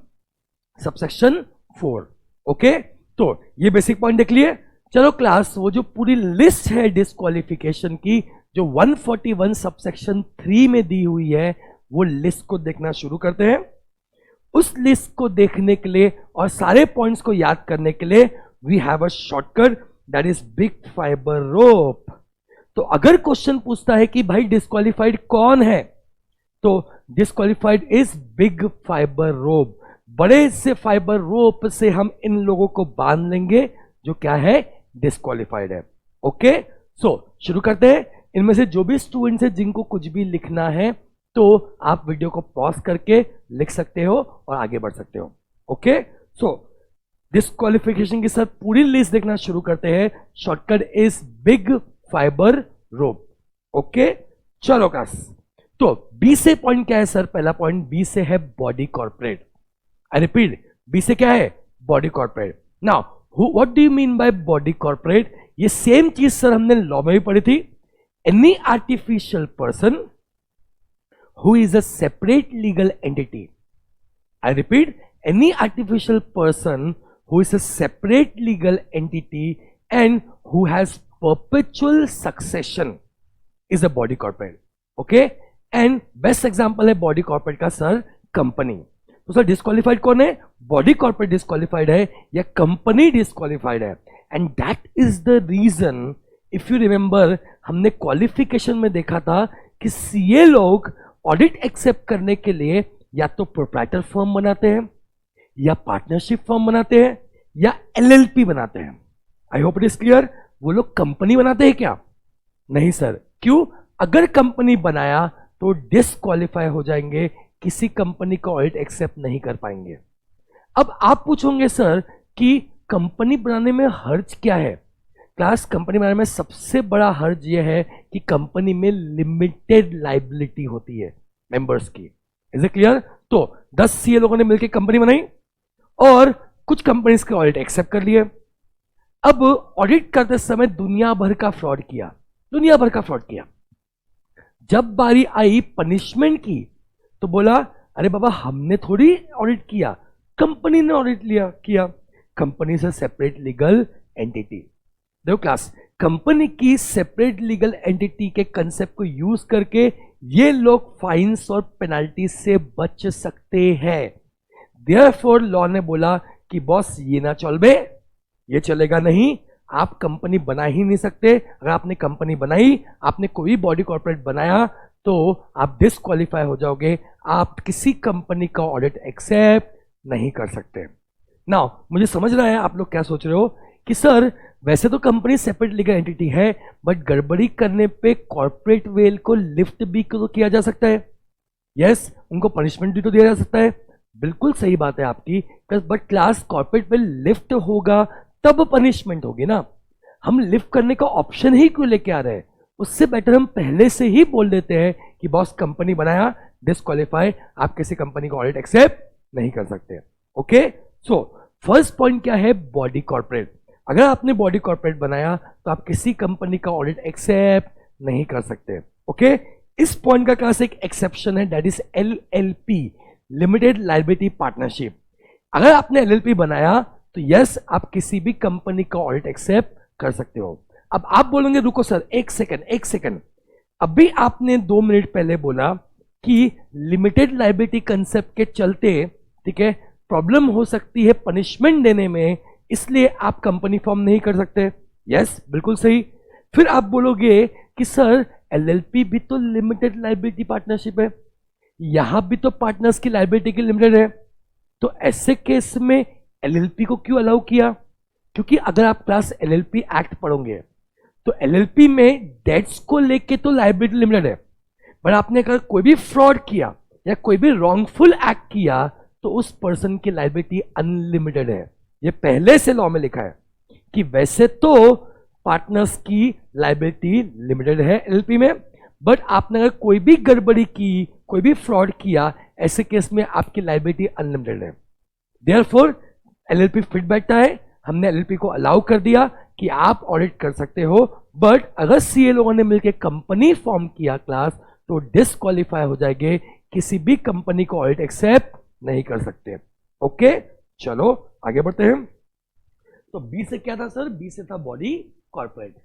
[SPEAKER 1] subsection 4। Okay, तो ये बेसिक पॉइंट देख लिए। चलो क्लास, वो जो पूरी लिस्ट है डिस्क्वालिफिकेशन की जो 141 सबसेक्शन 3 में दी हुई है, वो लिस्ट को देखना शुरू करते हैं। उस लिस्ट को देखने के लिए और सारे पॉइंट्स को याद करने के लिए we have a shortcut, that is big fibre rope. तो अगर क्वेश्चन पूछता है कि भाई डिस्क्वालिफाइड कौन है, तो डिस्क्वालिफाइड इज बिग फाइबर रोप। बड़े से फाइबर रोप से हम इन लोगों को बांध लेंगे जो क्या है, डिस्क्वालिफाइड है। ओके, सो शुरू करते हैं। इनमें से जो भी स्टूडेंट्स है जिनको कुछ भी लिखना है तो आप वीडियो को पॉज करके लिख सकते हो और आगे बढ़ सकते हो। ओके, सो डिस्क्वालिफिकेशन की सर पूरी लिस्ट देखना शुरू करते हैं। Shortcut is big fibre rope. Okay, चलो क्लास, तो बी से पॉइंट क्या है सर, पहला पॉइंट बी से है body corporate. I repeat, B से क्या है, body corporate. Now what do you mean by body corporate, ये सेम चीज सर हमने लॉ में भी पढ़ी थी। Any artificial person who is a separate legal entity. I repeat, any artificial person who is a separate legal entity and who has perpetual succession is a body corporate. Okay, and best example है body corporate का sir company. तो sir disqualified कौन है, body corporate disqualified है या company disqualified है, and that is the reason, if you remember हमने qualification में देखा था कि सीए लोग ऑडिट एक्सेप्ट करने के लिए या तो प्रोप्राइटर फर्म बनाते हैं या पार्टनरशिप फर्म बनाते हैं या एलएलपी बनाते हैं। आई होप इट इज क्लियर। वो लोग कंपनी बनाते हैं क्या, नहीं सर। क्यों, अगर कंपनी बनाया तो डिस्क्वालीफाई हो जाएंगे, किसी कंपनी का ऑडिट एक्सेप्ट नहीं कर पाएंगे। अब आप पूछोगे सर कि कंपनी बनाने में हर्ज क्या है। क्लास, कंपनी बनाने में सबसे बड़ा हर्ज यह है कि कंपनी में लिमिटेड लाइबिलिटी होती है मेंबर्स की। Is it clear. तो 10 सीए लोगों ने मिलकर कंपनी बनाई और कुछ कंपनीज के ऑडिट एक्सेप्ट कर लिए। अब ऑडिट करते समय दुनिया भर का फ्रॉड किया। जब बारी आई पनिशमेंट की तो बोला अरे बाबा हमने थोड़ी ऑडिट किया, कंपनी ने ऑडिट किया। कंपनी से सेपरेट लीगल एंटिटी। देखो क्लास, कंपनी की सेपरेट लीगल एंटिटी के कंसेप्ट को यूज करके ये लोग फाइन्स और पेनाल्टी से बच सकते हैं। देयरफॉर लॉ ने बोला कि बॉस ये ना चल बे, ये चलेगा नहीं, आप कंपनी बना ही नहीं सकते। अगर आपने कंपनी बनाई, आपने कोई बॉडी कॉर्पोरेट बनाया, तो आप डिस्क्वालीफाई हो जाओगे, आप किसी कंपनी का ऑडिट एक्सेप्ट नहीं कर सकते। नाउ मुझे समझ रहा है आप लोग क्या सोच रहे हो कि सर वैसे तो कंपनी सेपरेट लीगल एंटिटी है, बट गड़बड़ी करने पे कॉर्पोरेट वेल को लिफ्ट भी तो किया जा सकता है। यस, उनको पनिशमेंट भी तो दिया जा सकता है। बिल्कुल सही बात है आपकी, but class corporate veil lift होगा तब पनिशमेंट होगी ना। हम लिफ्ट करने का ऑप्शन ही क्यों लेके आ रहे हैं? उससे बेटर हम पहले से ही बोल देते हैं कि बॉस कंपनी बनाया, डिस्क्वालीफाई, आप किसी कंपनी का ऑडिट एक्सेप्ट नहीं कर सकते। ओके, सो फर्स्ट पॉइंट क्या है? Body corporate. अगर आपने बॉडी कॉर्पोरेट बनाया तो आप किसी कंपनी का ऑडिट एक्सेप्ट नहीं कर सकते। ओके, इस पॉइंट का क्लास एक एक्सेप्शन है, that is LLP, limited liability partnership. अगर आपने LLP बनाया तो यस, आप किसी भी कंपनी का ऑडिट एक्सेप्ट कर सकते हो। अब आप बोलेंगे रुको सर, एक सेकंड, अभी आपने 2 मिनट पहले बोला कि लिमिटेड लायबिलिटी कंसेप्ट के चलते, ठीक है, प्रॉब्लम हो सकती है पनिशमेंट देने में, इसलिए आप कंपनी फॉर्म नहीं कर सकते। यस, बिल्कुल सही। फिर आप बोलोगे कि सर LLP भी तो लिमिटेड लायबिलिटी पार्टनरशिप है, यहां भी तो पार्टनर्स की लायबिलिटी की लिमिटेड है, तो ऐसे केस में LLP को क्यों अलाउ किया? क्योंकि अगर आप क्लास LLP एक्ट पढ़ोगे तो LLP में डेट्स को लेके तो लायबिलिटी लिमिटेड है, पर आपने अगर कोई भी फ्रॉड किया या कोई भी रॉन्गफुल एक्ट किया तो उस पर्सन की लायबिलिटी अनलिमिटेड है। ये पहले से लॉ में लिखा है कि वैसे तो पार्टनर्स की लायबिलिटी लिमिटेड है LLP में, बट आपने अगर कोई भी गड़बड़ी की, कोई भी फ्रॉड किया, ऐसे केस में आपकी लायबिलिटी अनलिमिटेड है। देयरफॉर LLP फिट बैठता है, हमने LLP को अलाउ कर दिया कि आप ऑडिट कर सकते हो, बट अगर CA लोगों ने मिलकर कंपनी फॉर्म किया क्लास, तो डिस्क्वालीफाई हो जाएंगे, किसी भी कंपनी को ऑडिट एक्सेप्ट नहीं कर सकते। ओके, चलो आगे बढ़ते हैं। तो बी से क्या था सर? बी से था body corporate.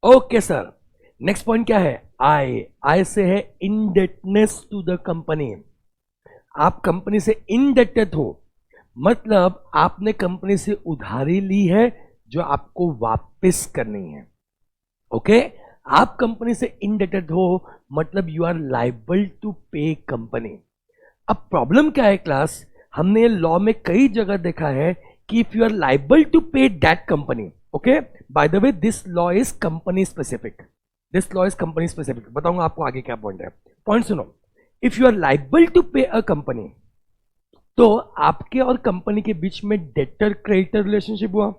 [SPEAKER 1] Okay sir, next point क्या है? आई से है इंडेटनेस टू द कंपनी। आप कंपनी से इंडेटेड हो, मतलब आपने कंपनी से उधारी ली है जो आपको वापस करनी है। ओके, आप कंपनी से इंडेटेड हो, मतलब you are liable to pay company. अब प्रॉब्लम क्या है क्लास? हमने लॉ में कई जगह देखा है कि if you are liable to pay that company, okay, by the way this law is company specific, this law is company specific. बताऊंगा आपको आगे क्या पॉइंट है। पॉइंट सुनो, if you are liable to pay a company, तो आपके और company के बीच में डेटर क्रेडिटर रिलेशनशिप हुआ।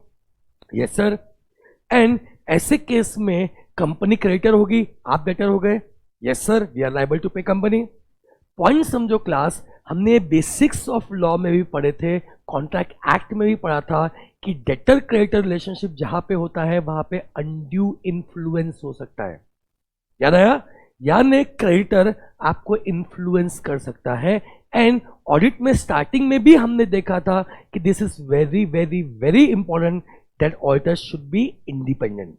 [SPEAKER 1] यस सर, एंड ऐसे केस में कंपनी क्रेडिटर होगी, आप डेटर हो गए। Yes sir, we are liable to pay company. Point समझो क्लास, हमने बेसिक्स ऑफ लॉ में भी पढ़े थे, कॉन्ट्रैक्ट एक्ट में भी पढ़ा था कि डेटर क्रेडिटर रिलेशनशिप जहां पे होता है वहां पे अनड्यू इन्फ्लुएंस हो सकता है। याद आया? यानी क्रेडिटर आपको इन्फ्लुएंस कर सकता है। एंड ऑडिट में स्टार्टिंग में भी हमने देखा था कि this is very very very important that auditors should be independent.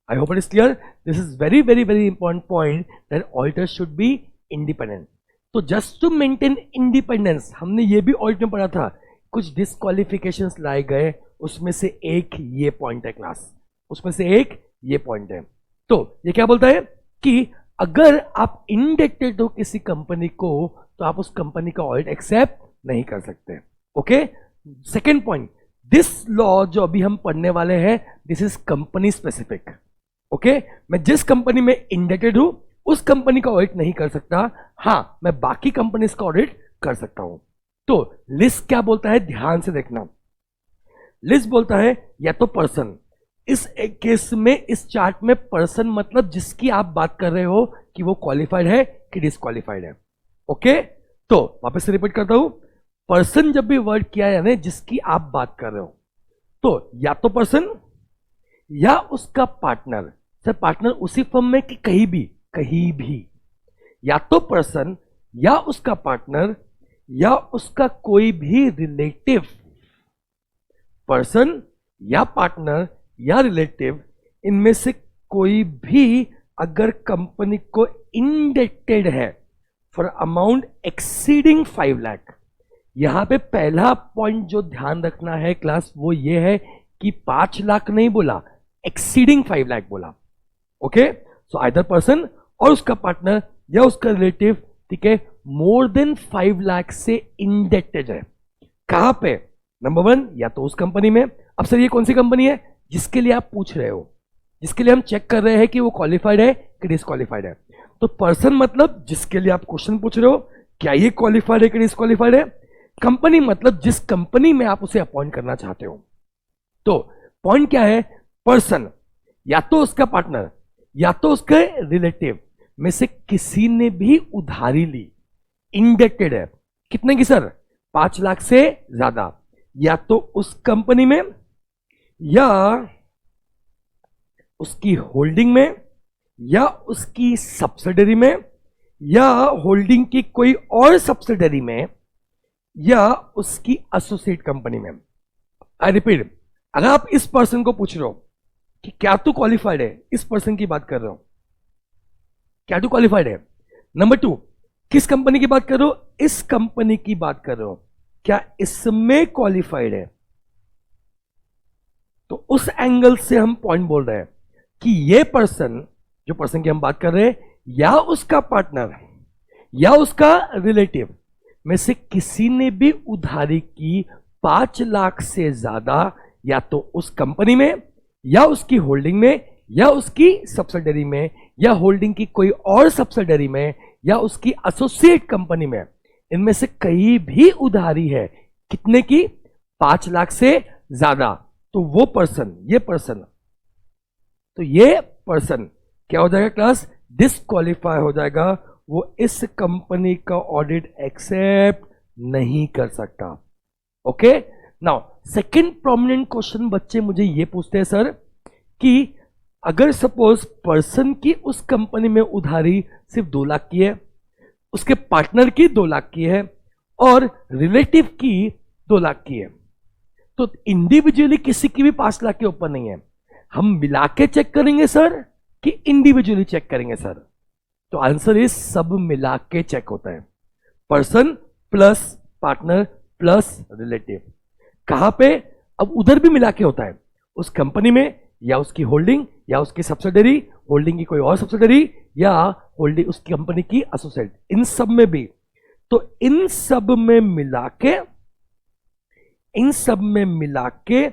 [SPEAKER 1] I hope it is clear. This is very very very important point that auditors should be independent. तो just to maintain independence, हमने ये भी audit में पढ़ा था, कुछ डिस्क्वालिफिकेशंस लाए गए, उसमें से एक ये पॉइंट है क्लास, उसमें से एक ये पॉइंट है। तो ये क्या बोलता है कि अगर आप इंडेटेड हो किसी कंपनी को, तो आप उस कंपनी का ऑडिट एक्सेप्ट नहीं कर सकते। Okay, second point, this law जो अभी हम पढ़ने वाले हैं, this is company specific. Okay, मैं जिस कंपनी में इंडेटेड हूं उस कंपनी का ऑडिट नहीं कर सकता, हां मैं बाकी कंपनी का ऑडिट कर सकता हूं। तो लिस्ट क्या बोलता है, ध्यान से देखना। लिस्ट बोलता है या तो पर्सन, इस एक केस में इस चार्ट में पर्सन मतलब जिसकी आप बात कर रहे हो कि वो क्वालिफाइड है कि डिसक्वालिफाइड है। ओके, तो वापस से रिपीट करता हूं, पर्सन जब भी वर्ड किया यानी जिसकी आप बात कर रहे हो, तो या तो पर्सन या उसका पार्टनर सर पार्टनर उसी फर्म में कि कहीं भी? कहीं भी, या तो पर्सन या उसका पार्टनर या उसका कोई भी रिलेटिव, पर्सन या पार्टनर या रिलेटिव, इनमें से कोई भी अगर कंपनी को इंडेटेड है फॉर अमाउंट एक्सीडिंग 5 लाख। यहां पे पहला पॉइंट जो ध्यान रखना है क्लास वो ये है कि 5 लाख नहीं बोला, एक्सीडिंग 5 लाख बोला। ओके, सो आइदर पर्सन और उसका पार्टनर या उसका रिलेटिव, ठीक है, मोर देन 5 लाख से इंडेटेड है। कहां पे? नंबर 1, या तो उस कंपनी में। अब सर ये कौन सी कंपनी है जिसके लिए आप पूछ रहे हो, जिसके लिए हम चेक कर रहे हैं कि वो क्वालिफाइड है कि डिसक्वालिफाइड है? तो पर्सन मतलब जिसके लिए आप क्वेश्चन पूछ रहे हो, क्या ये क्वालिफाइड है कि डिसक्वालिफाइड है? कंपनी मतलब जिस कंपनी में आप उसे अपॉइंट करना चाहते हो। तो पॉइंट क्या है? पर्सन या तो उसका पार्टनर या तो उसके रिलेटिव में से किसी ने भी उधारी ली, इंडेटेड है, कितने की सर? 5 लाख से ज्यादा, या तो उस कंपनी में या उसकी होल्डिंग में या उसकी सब्सिडरी में या होल्डिंग की कोई और सब्सिडरी में या उसकी एसोसिएट कंपनी में। आई रिपीट, अगर आप इस पर्सन को पूछ रहे हो कि क्या तू क्वालिफाइड है, इस पर्सन की बात कर रहे हो, क्या तू क्वालिफाइड है? नंबर 2, किस कंपनी की बात कर रहे हो? इस कंपनी की बात कर रहे हो, क्या इसमें क्वालिफाइड है? तो उस एंगल से हम पॉइंट बोल रहे हैं कि ये पर्सन, जो पर्सन की हम बात कर रहे हैं, या उसका पार्टनर या उसका रिलेटिव में से किसी ने भी उधारी की 5 लाख से ज्यादा, या तो उस कंपनी में या उसकी होल्डिंग में या उसकी सब्सिडरी में या होल्डिंग की कोई और सब्सिडरी में या उसकी एसोसिएट कंपनी में, इनमें से कहीं भी उधारी है, कितने की? 5 लाख से ज्यादा। तो वो पर्सन, ये पर्सन, तो ये पर्सन क्या हो जाएगा क्लास? डिसक्वालीफाई हो जाएगा, वो इस कंपनी का ऑडिट एक्सेप्ट नहीं कर सकता। Okay, now second prominent question बच्चे मुझे ये पूछते हैं सर कि अगर सपोज पर्सन की उस कंपनी में उधारी सिर्फ 2 लाख की है, उसके पार्टनर की 2 लाख की है और रिलेटिव की 2 लाख की है, तो इंडिविजुअली किसी की भी 5 लाख के ऊपर नहीं है, हम मिला के चेक करेंगे सर कि इंडिविजुअली चेक करेंगे सर? तो आंसर इज सब मिला के चेक होता है, person plus partner plus relative. कहां पे? अब उधर भी मिला के होता है, उस कंपनी में या उसकी होल्डिंग या उसकी सब्सिडरी, होल्डिंग की कोई और सब्सिडरी या होल्डिंग उसकी कंपनी की एसोसिएट, इन सब में भी। तो इन सब में मिला के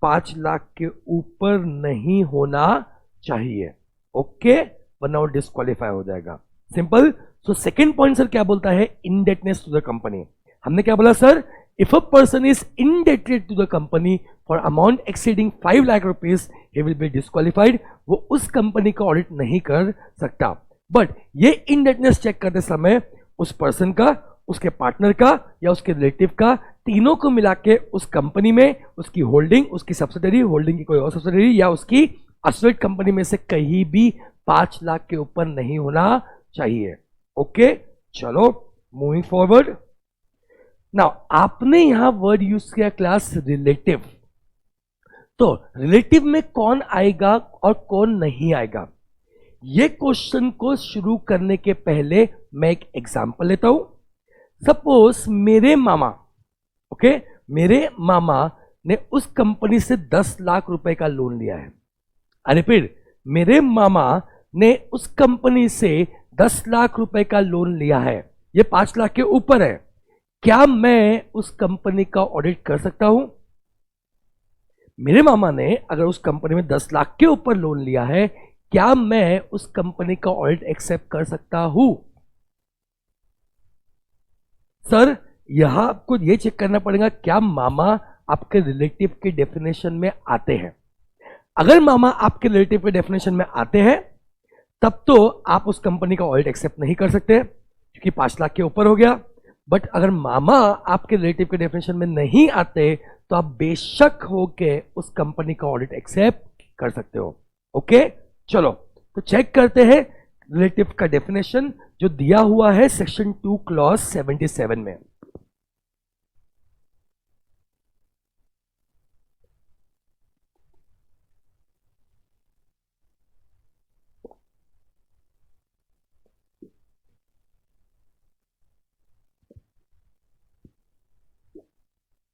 [SPEAKER 1] 5 लाख के ऊपर नहीं होना चाहिए। ओके, वरना वो डिस्क्वालीफाई हो जाएगा। Simple. So second point sir क्या बोलता है? Indebtedness to the company. हमने क्या बोला सर? If a person is indebted to the company for amount exceeding 5 lakh rupees, he will be disqualified. वो उस कंपनी का ऑडिट नहीं कर सकता। बट ये इंडेटनेस चेक करते समय उस पर्सन का, उसके पार्टनर का या उसके रिलेटिव का, तीनों को मिला के उस कंपनी में उसकी होल्डिंग, उसकी सब्सिडरी, होल्डिंग की कोई और सब्सिडरी या उसकी एसोसिएट कंपनी में से कहीं भी 5 लाख के ऊपर नहीं होना चाहिए। ओके, चलो मूविंग फॉरवर्ड। नाउ आपने यहां वर्ड यूज किया क्लास रिलेटिव। तो रिलेटिव में कौन आएगा और कौन नहीं आएगा, ये क्वेश्चन को शुरू करने के पहले मैं एक एग्जांपल लेता हूं। सपोज मेरे मामा, ओके, मेरे मामा ने उस कंपनी से 10 लाख रुपए का लोन लिया है। अरे फिर मेरे मामा ने उस कंपनी से 10 लाख रुपए का लोन लिया है, ये 5 लाख के ऊपर है। क्या मैं उस कंपनी का ऑडिट कर सकता हूं? मेरे मामा ने अगर उस कंपनी में 10 लाख के ऊपर लोन लिया है, क्या मैं उस कंपनी का ऑडिट एक्सेप्ट कर सकता हूं? सर यहां आपको यह चेक करना पड़ेगा क्या मामा आपके रिलेटिव के डेफिनेशन में आते हैं। अगर मामा आपके रिलेटिव के डेफिनेशन में आते हैं तब तो आप उस कंपनी का ऑडिट एक्सेप्ट नहीं कर सकते क्योंकि 5 लाख के ऊपर हो गया। बट अगर मामा आपके रिलेटिव के डेफिनेशन में नहीं आते तो आप बेशक होके उस कंपनी का ऑडिट एक्सेप्ट कर सकते हो। ओके, चलो तो चेक करते हैं रिलेटिव का डेफिनेशन जो दिया हुआ है सेक्शन 2 क्लॉज 77 में।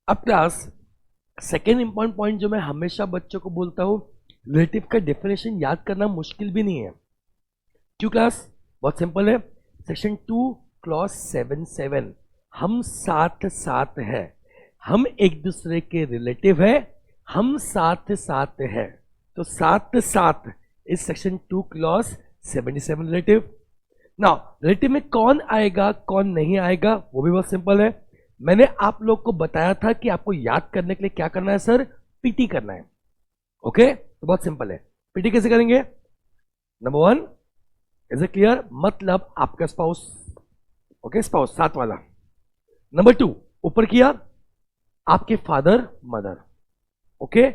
[SPEAKER 1] अब क्लास सेकेंड इंपॉर्टेंट पॉइंट जो मैं हमेशा बच्चों को बोलता हूं, रिलेटिव का डेफिनेशन याद करना मुश्किल भी नहीं है। क्यों क्लास? बहुत सिंपल है। सेक्शन 2 क्लॉज 77 हम साथ साथ है, हम एक दूसरे के रिलेटिव है, हम साथ साथ है, तो साथ साथ इस section 2 clause 77 relative. Now relative में कौन आएगा कौन नहीं आएगा वो भी बहुत सिंपल है। मैंने आप लोग को बताया था कि आपको याद करने के लिए क्या करना है सर, पीटी करना है। ओके तो बहुत सिंपल है। पीटी कैसे करेंगे? Number 1, is it clear? मतलब आपका स्पाउस, ओके स्पाउस साथ वाला। नंबर 2 ऊपर किया आपके father mother, okay.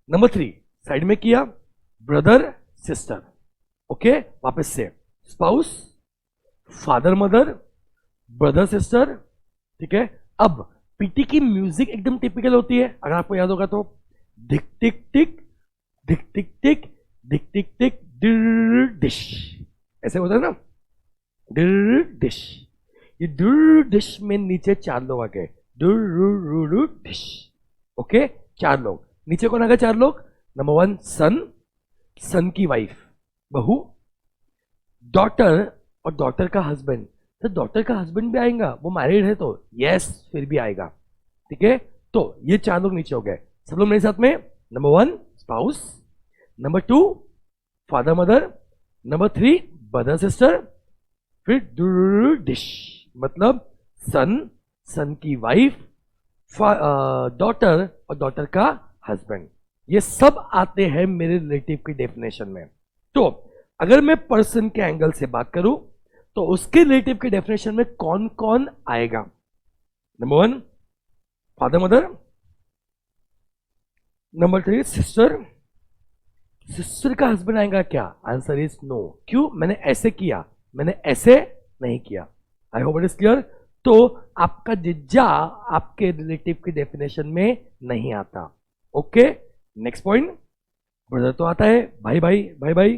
[SPEAKER 1] Number 3 side में किया ब्रदर सिस्टर, ओके। वापस से spouse, father mother, brother sister, ठीक है। अब पीटी की म्यूजिक एकदम टिपिकल होती है, अगर आपको याद होगा तो धिक टिक टिक धिक टिक टिक धिक टिक टिक डिश, ऐसे होता है ना, डिश। ये डिश में नीचे 4 लोग आ गए, डिश, ओके 4 लोग। नीचे कौन आ गए 4 लोग? नंबर 1 सन, सन की वाइफ बहू, डॉटर और डॉटर का हस्बैंड। तो डॉटर का हस्बैंड भी आएगा, वो मैरिड है तो यस फिर भी आएगा, ठीक है। तो ये 4 लोग नीचे हो गए। सब लोग मेरे साथ में। Number 1 spouse, number 2 father mother, number 3 brother sister, फिर डिश मतलब सन, सन की वाइफ, डॉटर और डॉटर का हस्बैंड। ये सब आते हैं मेरे रिलेटिव की डेफिनेशन में। तो अगर मैं पर्सन के एंगल से बात करूं तो उसके रिलेटिव के डेफिनेशन में कौन कौन आएगा? Number 1 father mother, number 3 sister. Sister का हस्बैंड आएगा क्या? Answer is no. क्यों? मैंने ऐसे किया, मैंने ऐसे नहीं किया। I hope it is clear. तो आपका जिज्जा आपके रिलेटिव की डेफिनेशन में नहीं आता। ओके नेक्स्ट पॉइंट, ब्रदर तो आता है, भाई भाई भाई भाई,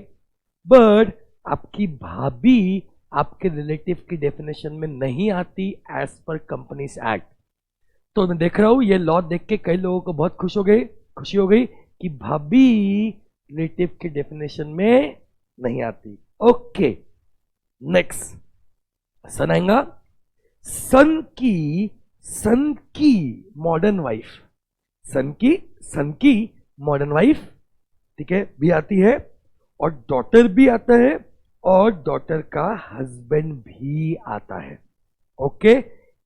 [SPEAKER 1] बट आपकी भाभी आपके रिलेटिव की डेफिनेशन में नहीं आती एज पर कंपनीज एक्ट। तो मैं देख रहा हूं ये लॉ देख के कई लोगों को बहुत खुशी हो गई कि भाभी रिलेटिव की डेफिनेशन में नहीं आती। ओके नेक्स्ट, सन आएगा। सन की मॉडर्न वाइफ, सन की मॉडर्न वाइफ, ठीक है, भी आती है, और डॉटर भी आता है, और डॉटर का हस्बैंड भी आता है। ओके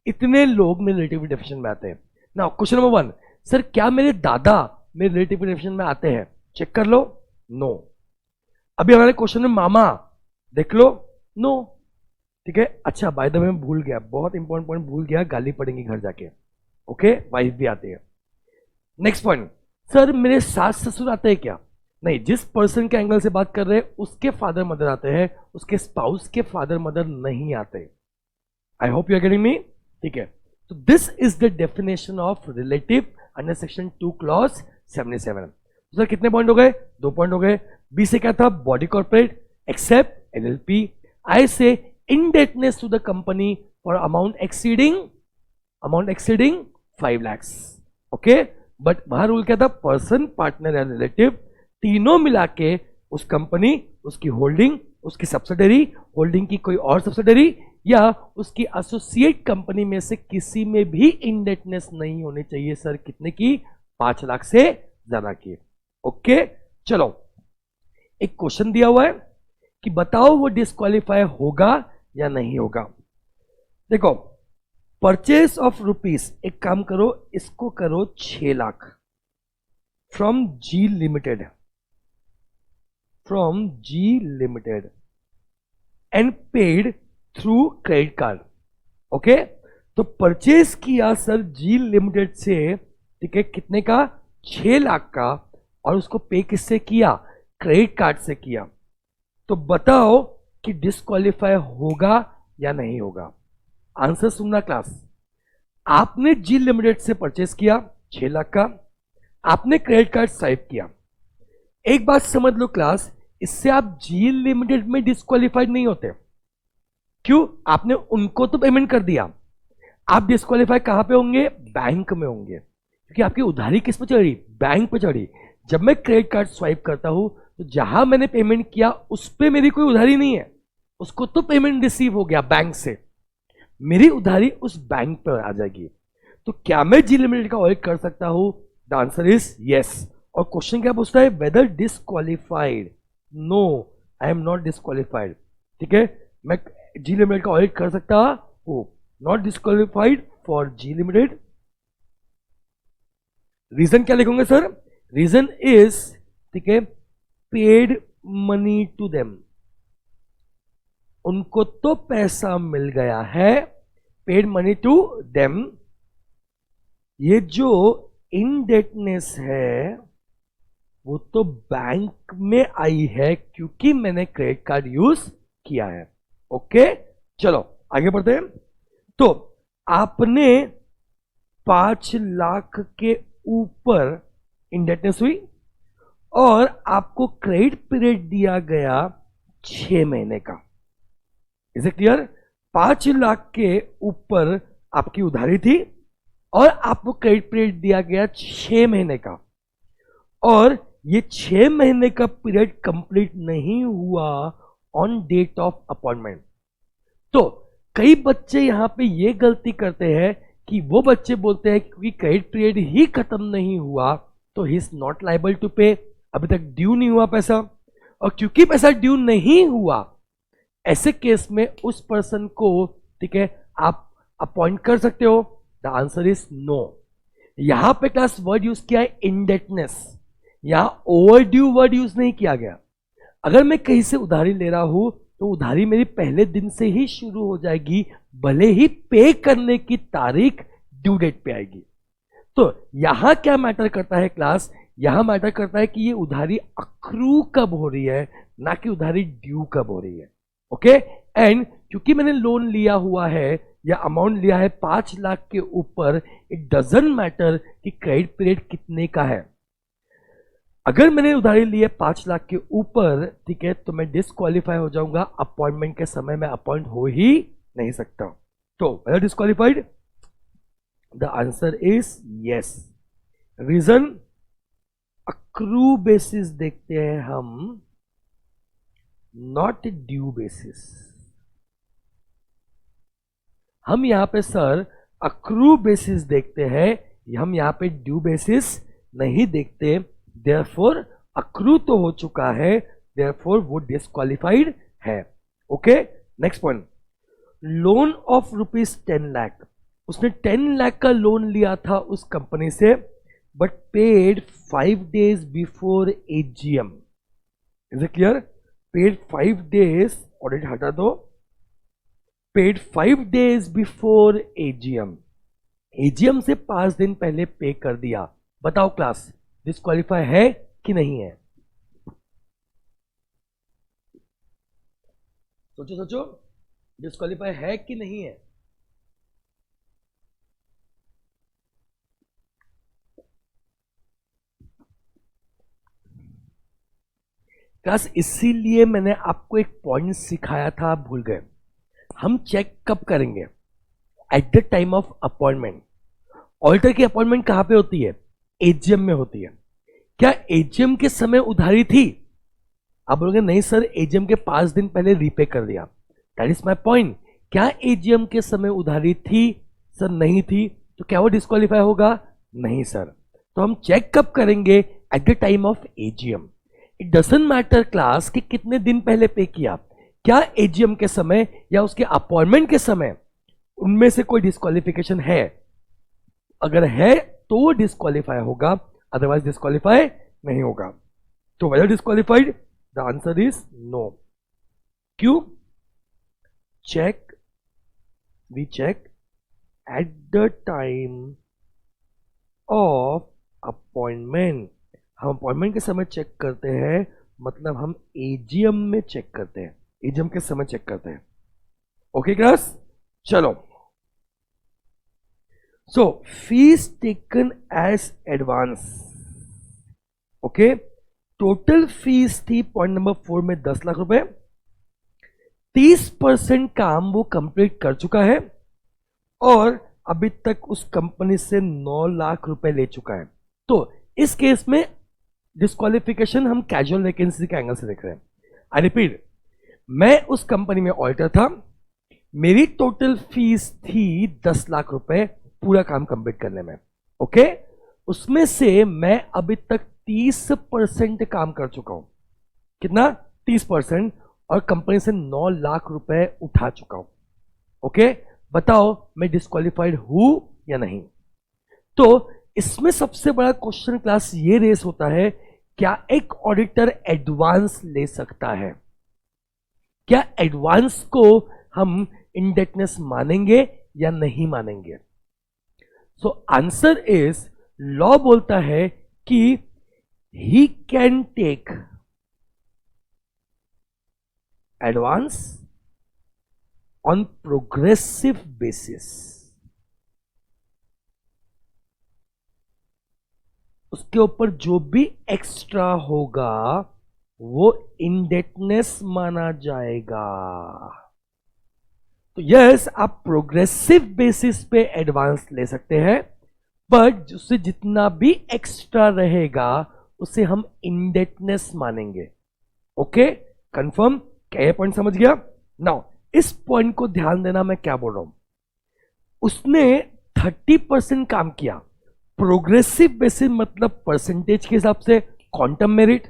[SPEAKER 1] इतने लोग मेरे रिलेटिव डेफिनेशन में आते हैं। नाउ क्वेश्चन नंबर 1, सर क्या मेरे दादा मेरे रिलेटिव डेफिनेशन में आते हैं? चेक कर लो, नो। अभी हमारे क्वेश्चन में मामा देख लो, नो, ठीक है। अच्छा बाय द वे मैं भूल गया, बहुत इंपॉर्टेंट पॉइंट भूल गया, गाली पड़ेगी घर जाके। ओके वाइफ भी आती है। नेक्स्ट पॉइंट, सर मेरे सास ससुर आते हैं क्या? नहीं, जिस पर्सन के एंगल से बात कर रहे हैं उसके फादर मदर आते हैं, उसके स्पाउस के फादर मदर नहीं आते। I hope you are getting me, ठीक है। तो this is the definition of relative under section 2 clause 77। Sir कितने पॉइंट हो गए? 2 पॉइंट हो गए। बी से क्या था? Body corporate except LLP. I से indebtedness to the company for amount exceeding 5 lakhs, okay. But वहां रूल क्या था? पर्सन, पार्टनर या रिलेटिव तीनों मिला के उस कंपनी, उसकी होल्डिंग, उसकी सब्सिडरी, होल्डिंग की कोई और सब्सिडरी या उसकी एसोसिएट कंपनी में से किसी में भी इंडेटनेस नहीं होनी चाहिए। सर कितने की? 5 लाख से ज्यादा की। ओके चलो एक क्वेश्चन दिया हुआ है कि बताओ वो डिस्क्वालीफाई होगा या नहीं होगा। देखो परचेस ऑफ रुपीस, एक काम करो इसको करो 6 lakh from G limited and paid through credit card. Okay तो परचेस किया सर जी लिमिटेड से, ठीक है, कितने का? 6 लाख का, और उसको पे किससे किया? क्रेडिट कार्ड से किया। तो बताओ कि डिस्क्वालीफाई होगा या नहीं होगा। आंसर सुनना क्लास। आपने जी लिमिटेड से परचेस किया 6 लाख का, आपने क्रेडिट कार्ड स्वाइप किया। एक बात समझ लो क्लास, इससे आप जी लिमिटेड में डिस्क्वालीफाइड नहीं होते। क्यों? आपने उनको तो पेमेंट कर दिया। आप डिस्क्वालीफाई कहां पे होंगे? बैंक में होंगे, क्योंकि आपकी उधारी किस पे चढ़ी? बैंक पे चढ़ी। जब मैं क्रेडिट कार्ड स्वाइप करता हूं तो जहां मैंने पेमेंट किया उस पे मेरी कोई उधारी नहीं है, उसको तो पेमेंट रिसीव हो गया बैंक से, मेरी उधारी उस बैंक पर आ जाएगी। तो क्या मैं जी लिमिटेड का ऑडिट कर सकता हूं? The answer is yes. और क्वेश्चन क्या पूछता है? Whether disqualified. No, I am not disqualified. ठीक है, मैं जी लिमिटेड का ऑडिट कर सकता हूं, not disqualified for G limited. Reason क्या लिखूंगे सर? रीजन इज, ठीक है, पेड मनी टू देम। उनको तो पैसा मिल गया है, पेड मनी टू देम। ये जो इनडेटनेस है वो तो बैंक में आई है क्योंकि मैंने क्रेडिट कार्ड यूज किया है। ओके, चलो आगे बढ़ते हैं। तो आपने 5 लाख के ऊपर इंडेटनेस हुई और आपको क्रेडिट पीरियड दिया गया 6 महीने का। Is it clear? 5 लाख के ऊपर आपकी उधारी थी और आपको क्रेडिट पीरियड दिया गया 6 महीने का, और ये 6 महीने का पीरियड कंप्लीट नहीं हुआ ऑन डेट ऑफ अपॉइंटमेंट। तो कई बच्चे यहां पे ये गलती करते हैं कि वो बच्चे बोलते हैं क्योंकि क्रेडिट पीरियड ही खत्म नहीं हुआ तो he is not liable to pay, अभी तक ड्यू नहीं हुआ पैसा, और क्योंकि पैसा ड्यू नहीं हुआ ऐसे केस में उस पर्सन को, ठीक है, आप अपॉइंट कर सकते हो। The answer is no. यहां पे क्लास वर्ड यूज किया है इंडेटनेस, यहां ओवर ड्यू वर्ड यूज नहीं किया गया। अगर मैं कहीं से उधारी ले रहा हूं तो उधारी मेरी पहले दिन से ही शुरू हो जाएगी, भले ही पे करने की तारीख ड्यू डेट पे आएगी। तो यहां क्या मैटर करता है क्लास? यहां मैटर करता है कि ये उधारी अक्रू कब हो रही है, ना कि उधारी ड्यू कब हो रही है। ओके, एंड क्योंकि मैंने लोन लिया हुआ है या अमाउंट लिया है 5 लाख के ऊपर, इट डजंट मैटर कि क्रेडिट पीरियड कितने का है। अगर मैंने उधारी ली है 5 लाख के ऊपर, ठीक है, तो मैं डिस्क्वालीफाई हो जाऊंगा, अपॉइंटमेंट के समय में अपॉइंट हो ही नहीं सकता। तो whether disqualified? The answer is yes. Reason, accrual basis देखते हैं हम, नॉट ड्यू बेसिस। हम यहां पे सर अक्रू बेसिस देखते हैं, हम यहां पे ड्यू बेसिस नहीं देखते। देयरफॉर अक्रू तो हो चुका है, देयरफॉर वो डिस्क्वालीफाइड है। Okay, next point. Loan of ₹10 lakh, उसने 10 लाख का लोन लिया था उस कंपनी से, but paid 5 days before AGM. Is it clear? Paid 5 days, audit हटा दो, paid 5 days before AGM. AGM से 5 दिन पहले पे कर दिया। बताओ क्लास, डिस्क्वालीफाई है कि नहीं है? सोचो सोचो, डिस्क्वालीफाई है कि नहीं है? क्लास इसीलिए मैंने आपको एक पॉइंट सिखाया था, आप भूल गए। हम चेक कब करेंगे? Eight the time of appointment. Auditor की अपॉइंटमेंट कहां पे होती है? एजीएम में होती है। क्या एजीएम के समय उधारी थी? आप बोलोगे नहीं सर, एजीएम के 5 दिन पहले रीपे कर दिया। That is my point. क्या एजीएम के समय उधारी थी? सर नहीं थी। तो क्या वो डिस्क्वालीफाई होगा? नहीं सर। तो हम चेक कब करेंगे? Eight the time of AGM. It doesn't matter class कि कितने दिन पहले पे किया, क्या एजीएम के समय या उसके अपॉइंटमेंट के समय उनमें से कोई डिस्क्वालिफिकेशन है? अगर है तो डिस्क्वालीफाई होगा, अदरवाइज डिस्क्वालीफाई नहीं होगा। तो whether disqualified? The answer is no. क्यों? Check, we check at the time of appointment. हम अपॉइंटमेंट के समय चेक करते हैं मतलब हम एजीएम में चेक करते हैं, एजीएम के समय चेक करते हैं। ओके क्लास, चलो। So fees taken as advance. Okay, total fees थी पॉइंट नंबर 4 में 10 लाख रुपए। 30% काम वो कंप्लीट कर चुका है और अभी तक उस कंपनी से 9 लाख रुपए ले चुका है। तो इस केस में डिस्क्वालिफिकेशन हम कैजुअल वैकेंसी के एंगल से देख रहे हैं। आई रिपीट, मैं उस कंपनी में ऑडिटर था, मेरी टोटल फीस थी 10 लाख रुपए पूरा काम कंप्लीट करने में। ओके, उसमें से मैं अभी तक 30% काम कर चुका हूं। कितना? 30%, और कंपनी से 9 लाख रुपए उठा चुका हूं। ओके, बताओ मैं डिस्क्वालिफाइड हूं या नहीं? तो इसमें सबसे बड़ा क्वेश्चन क्लास ये रेस होता है, क्या एक ऑडिटर एडवांस ले सकता है? क्या एडवांस को हम इंडेटनेस मानेंगे या नहीं मानेंगे? सो आंसर इज, लॉ बोलता है कि he can take advance on progressive basis. उसके ऊपर जो भी एक्स्ट्रा होगा वो इंडेटनेस माना जाएगा। तो यस, आप प्रोग्रेसिव बेसिस पे एडवांस ले सकते हैं, बट उससे जितना भी एक्स्ट्रा रहेगा उसे हम इंडेटनेस मानेंगे। Okay, confirm? क्या ये पॉइंट समझ गया? नाउ इस पॉइंट को ध्यान देना, मैं क्या बोल रहा हूं। उसने 30% काम किया, प्रोग्रेसिव बेसिस मतलब परसेंटेज के हिसाब से क्वांटम मेरिट।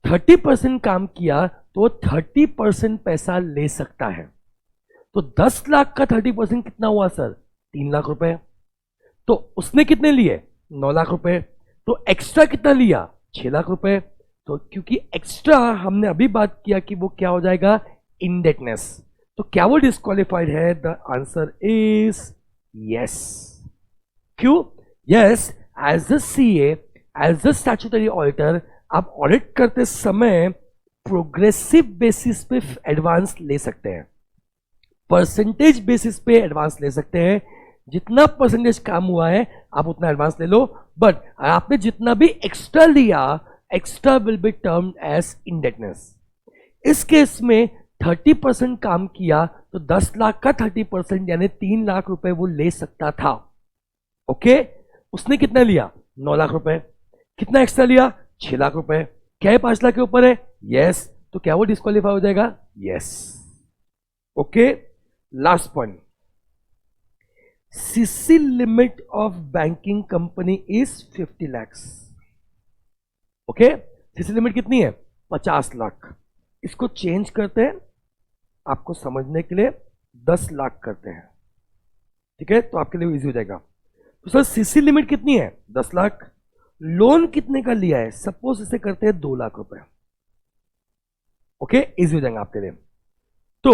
[SPEAKER 1] 30% काम किया तो 30% पैसा ले सकता है। तो 10 लाख का 30% कितना हुआ सर? 3 लाख रुपए। तो उसने कितने लिए? 9 लाख रुपए। तो एक्स्ट्रा कितना लिया? 6 लाख रुपए। तो क्योंकि एक्स्ट्रा हमने अभी बात किया कि वो क्या हो जाएगा? इंडेटनेस। तो क्या वो डिस्क्वालिफाइड है? The answer is yes. क्यों? Yes, as the CA, as the statutory auditor, आप ऑडिट करते समय प्रोग्रेसिव बेसिस पे एडवांस ले सकते हैं, परसेंटेज बेसिस पे एडवांस ले सकते हैं। जितना परसेंटेज काम हुआ है आप उतना एडवांस ले लो, बट आपने जितना भी एक्स्ट्रा लिया, extra will be termed as indebtedness. इस केस में 30% काम किया तो 10 लाख का 30% यानी 3 लाख रुपए वो ले सकता था। ओके, उसने कितना लिया? 9 लाख रुपए। कितना एक्स्ट्रा लिया? 6 लाख रुपए। क्या है 5 लाख के ऊपर है? यस। तो क्या वो डिस्क्वालीफाई हो जाएगा? Yes. Okay, last point, CC limit of banking company is 50 lakhs। Okay, CC limit कितनी है? 50 लाख। इसको चेंज करते हैं आपको समझने के लिए, 10 लाख करते हैं। ठीक है, तो आपके लिए इजी हो जाएगा। तो सर सीसी लिमिट कितनी है? 10 लाख। लोन कितने का लिया है? सपोज इसे करते हैं 2 लाख रुपए। ओके, इजी हो जाएगा आपके लिए। तो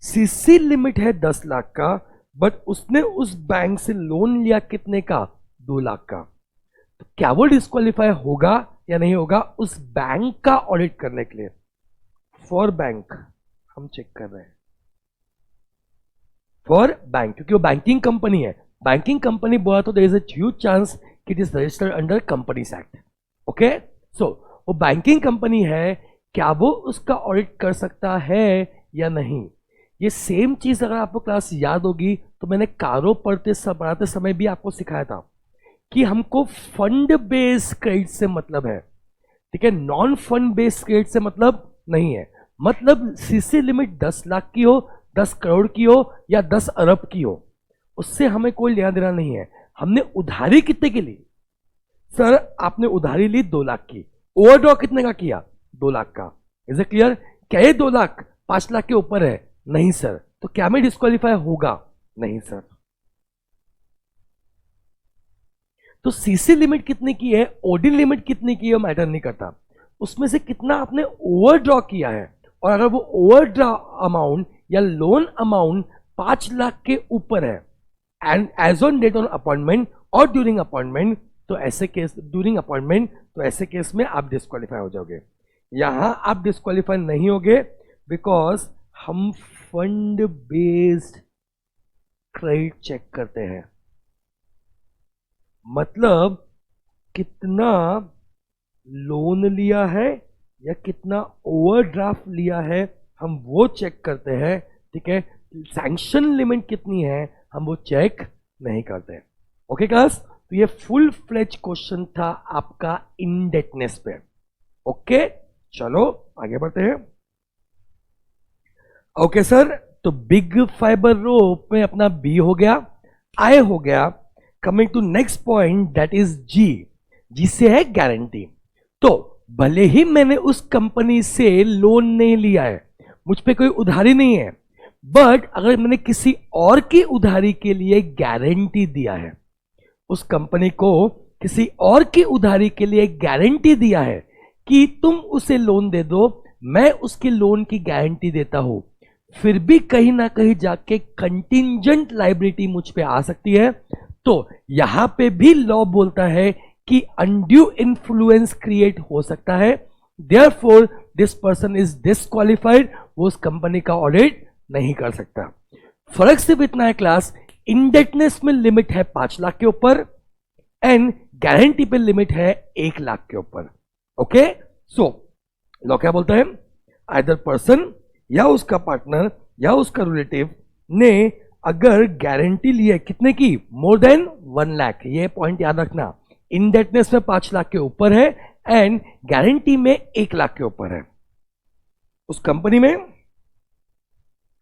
[SPEAKER 1] सीसी लिमिट है 10 लाख का, बट उसने उस बैंक से लोन लिया कितने का? 2 लाख का। तो क्या वो डिस्क्वालीफाई होगा या नहीं होगा उस बैंक का ऑडिट करने के लिए? फॉर बैंक हम चेक कर रहे हैं, फॉर बैंक, क्योंकि वो बैंकिंग कंपनी है। बैंकिंग कंपनी बोला तो there is a huge chance कि it is registered under companies act. Okay, so वो बैंकिंग कंपनी है, क्या वो उसका ऑडिट कर सकता है या नहीं? ये सेम चीज अगर आपको क्लास याद होगी तो मैंने कारो पढ़ाते समय भी आपको सिखाया था कि हमको फंड बेस्ड क्रेडिट से मतलब है, ठीक है, नॉन फंड बेस्ड क्रेडिट से मतलब नहीं है। मतलब सीसी लिमिट 10 लाख की हो, 10 करोड़ की हो या 10 अरब की हो, उससे हमें कोई लेना देना नहीं है। हमने उधारी कितने की ली? सर आपने उधारी ली 2 लाख की। ओवरड्रॉ कितने का किया? 2 लाख का। Is it clear? क्या ये 2 लाख 5 लाख के ऊपर है? नहीं सर। तो क्या मैं डिस्क्वालीफाई होगा? नहीं सर। तो सीसी लिमिट कितने की है, ओडी लिमिट कितने की है, मैटर नहीं करता। उसमें से कितना आपने ओवरड्रॉ किया है, और अगर वो ओवरड्रॉ अमाउंट या लोन अमाउंट 5 लाख के ऊपर है and as on date on appointment और ड्यूरिंग अपॉइंटमेंट, तो ऐसे केस ड्यूरिंग अपॉइंटमेंट, तो ऐसे केस में आप डिस्क्वालीफाई हो जाओगे। यहां आप डिस्क्वालीफाई नहीं होगे बिकॉज हम फंड बेस्ड क्रेडिट चेक करते हैं। मतलब कितना लोन लिया है या कितना ओवरड्राफ्ट लिया है हम वो चेक करते हैं, ठीक है। सैंक्शन लिमिट कितनी है हम वो चेक नहीं करते। ओके क्लास, तो ये फुल फ्लेज क्वेश्चन था आपका इनडेटनेस पे। ओके चलो आगे बढ़ते हैं। ओके सर, तो बिग फाइबर रोप में अपना बी हो गया, आई हो गया। Coming to next point that is G, जिसे है गारंटी। तो भले ही मैंने उस कंपनी से लोन नहीं लिया है, मुझ पे कोई उधारी नहीं है, बट अगर मैंने किसी और की उधारी के लिए गारंटी दिया है, उस कंपनी को किसी और की उधारी के लिए गारंटी दिया है कि तुम उसे लोन दे दो, मैं उसकी लोन की गारंटी देता हूं, फिर भी कहीं ना कहीं जाके कंटिंजेंट लायबिलिटी मुझ पे आ सकती है। तो यहां पे भी लॉ बोलता है कि अनड्यू इन्फ्लुएंस क्रिएट हो सकता है, therefore this person is disqualified, वो उस कंपनी का ऑडिट नहीं कर सकता। फर्क सिर्फ इतना है क्लास, इंडेटनेस में लिमिट है 5 लाख के ऊपर एंड गारंटी पे लिमिट है 1 लाख के ऊपर। ओके, सो लॉ क्या बोलता है, आइदर पर्सन या उसका पार्टनर या उसका रिलेटिव ने अगर गारंटी ली है कितने की, मोर देन 1 लाख, ये पॉइंट याद रखना, इंडेटनेस में 5 लाख के ऊपर है एंड गारंटी में 1 लाख के ऊपर है, उस कंपनी में,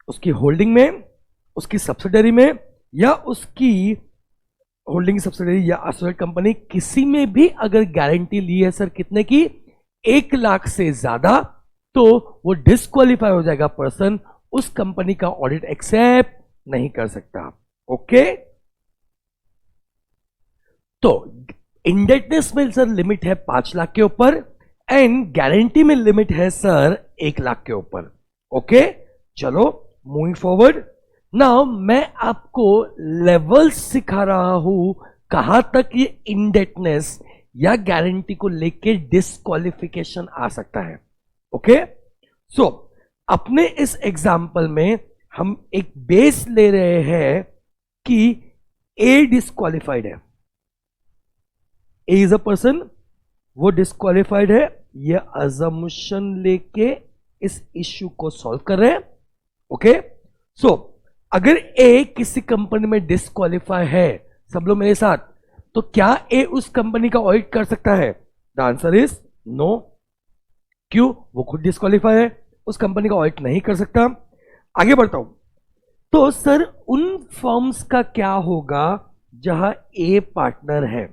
[SPEAKER 1] उसकी होल्डिंग में, उसकी सब्सिडरी में या उसकी होल्डिंग सब्सिडरी या एसोसिएट कंपनी, किसी में भी अगर गारंटी ली है सर कितने की, 1 लाख से ज्यादा, तो वो डिस्क्वालीफाई हो जाएगा पर्सन, उस कंपनी का ऑडिट एक्सेप्ट नहीं कर सकता। ओके, तो इंडेटनेस में सर लिमिट है 5 लाख के ऊपर एंड गारंटी में लिमिट है सर 1 लाख के ऊपर। ओके चलो मूविंग फॉरवर्ड, नाउ मैं आपको लेवल सिखा रहा हूं कहां तक ये इंडेटनेस या गारंटी को लेके डिस्क्वालिफिकेशन आ सकता है। ओके सो अपने इस एग्जाम्पल में हम एक बेस ले रहे हैं कि ए डिस्क्वालिफाइड है, ए इज अ पर्सन, वो डिस्क्वालिफाइड है, ये अजम्पशन लेके इस इश्यू को सॉल्व कर रहे हैं। ओके सो अगर ए किसी कंपनी में डिस्क्वालिफाई है, सब लोग मेरे साथ, तो क्या ए उस कंपनी का ऑडिट कर सकता है? The answer is no. क्यों? वो खुद डिस्क्वालिफाई है, उस कंपनी का ऑडिट नहीं कर सकता। आगे बढ़ता हूं, तो सर उन फर्म्स का क्या होगा जहां ए पार्टनर है?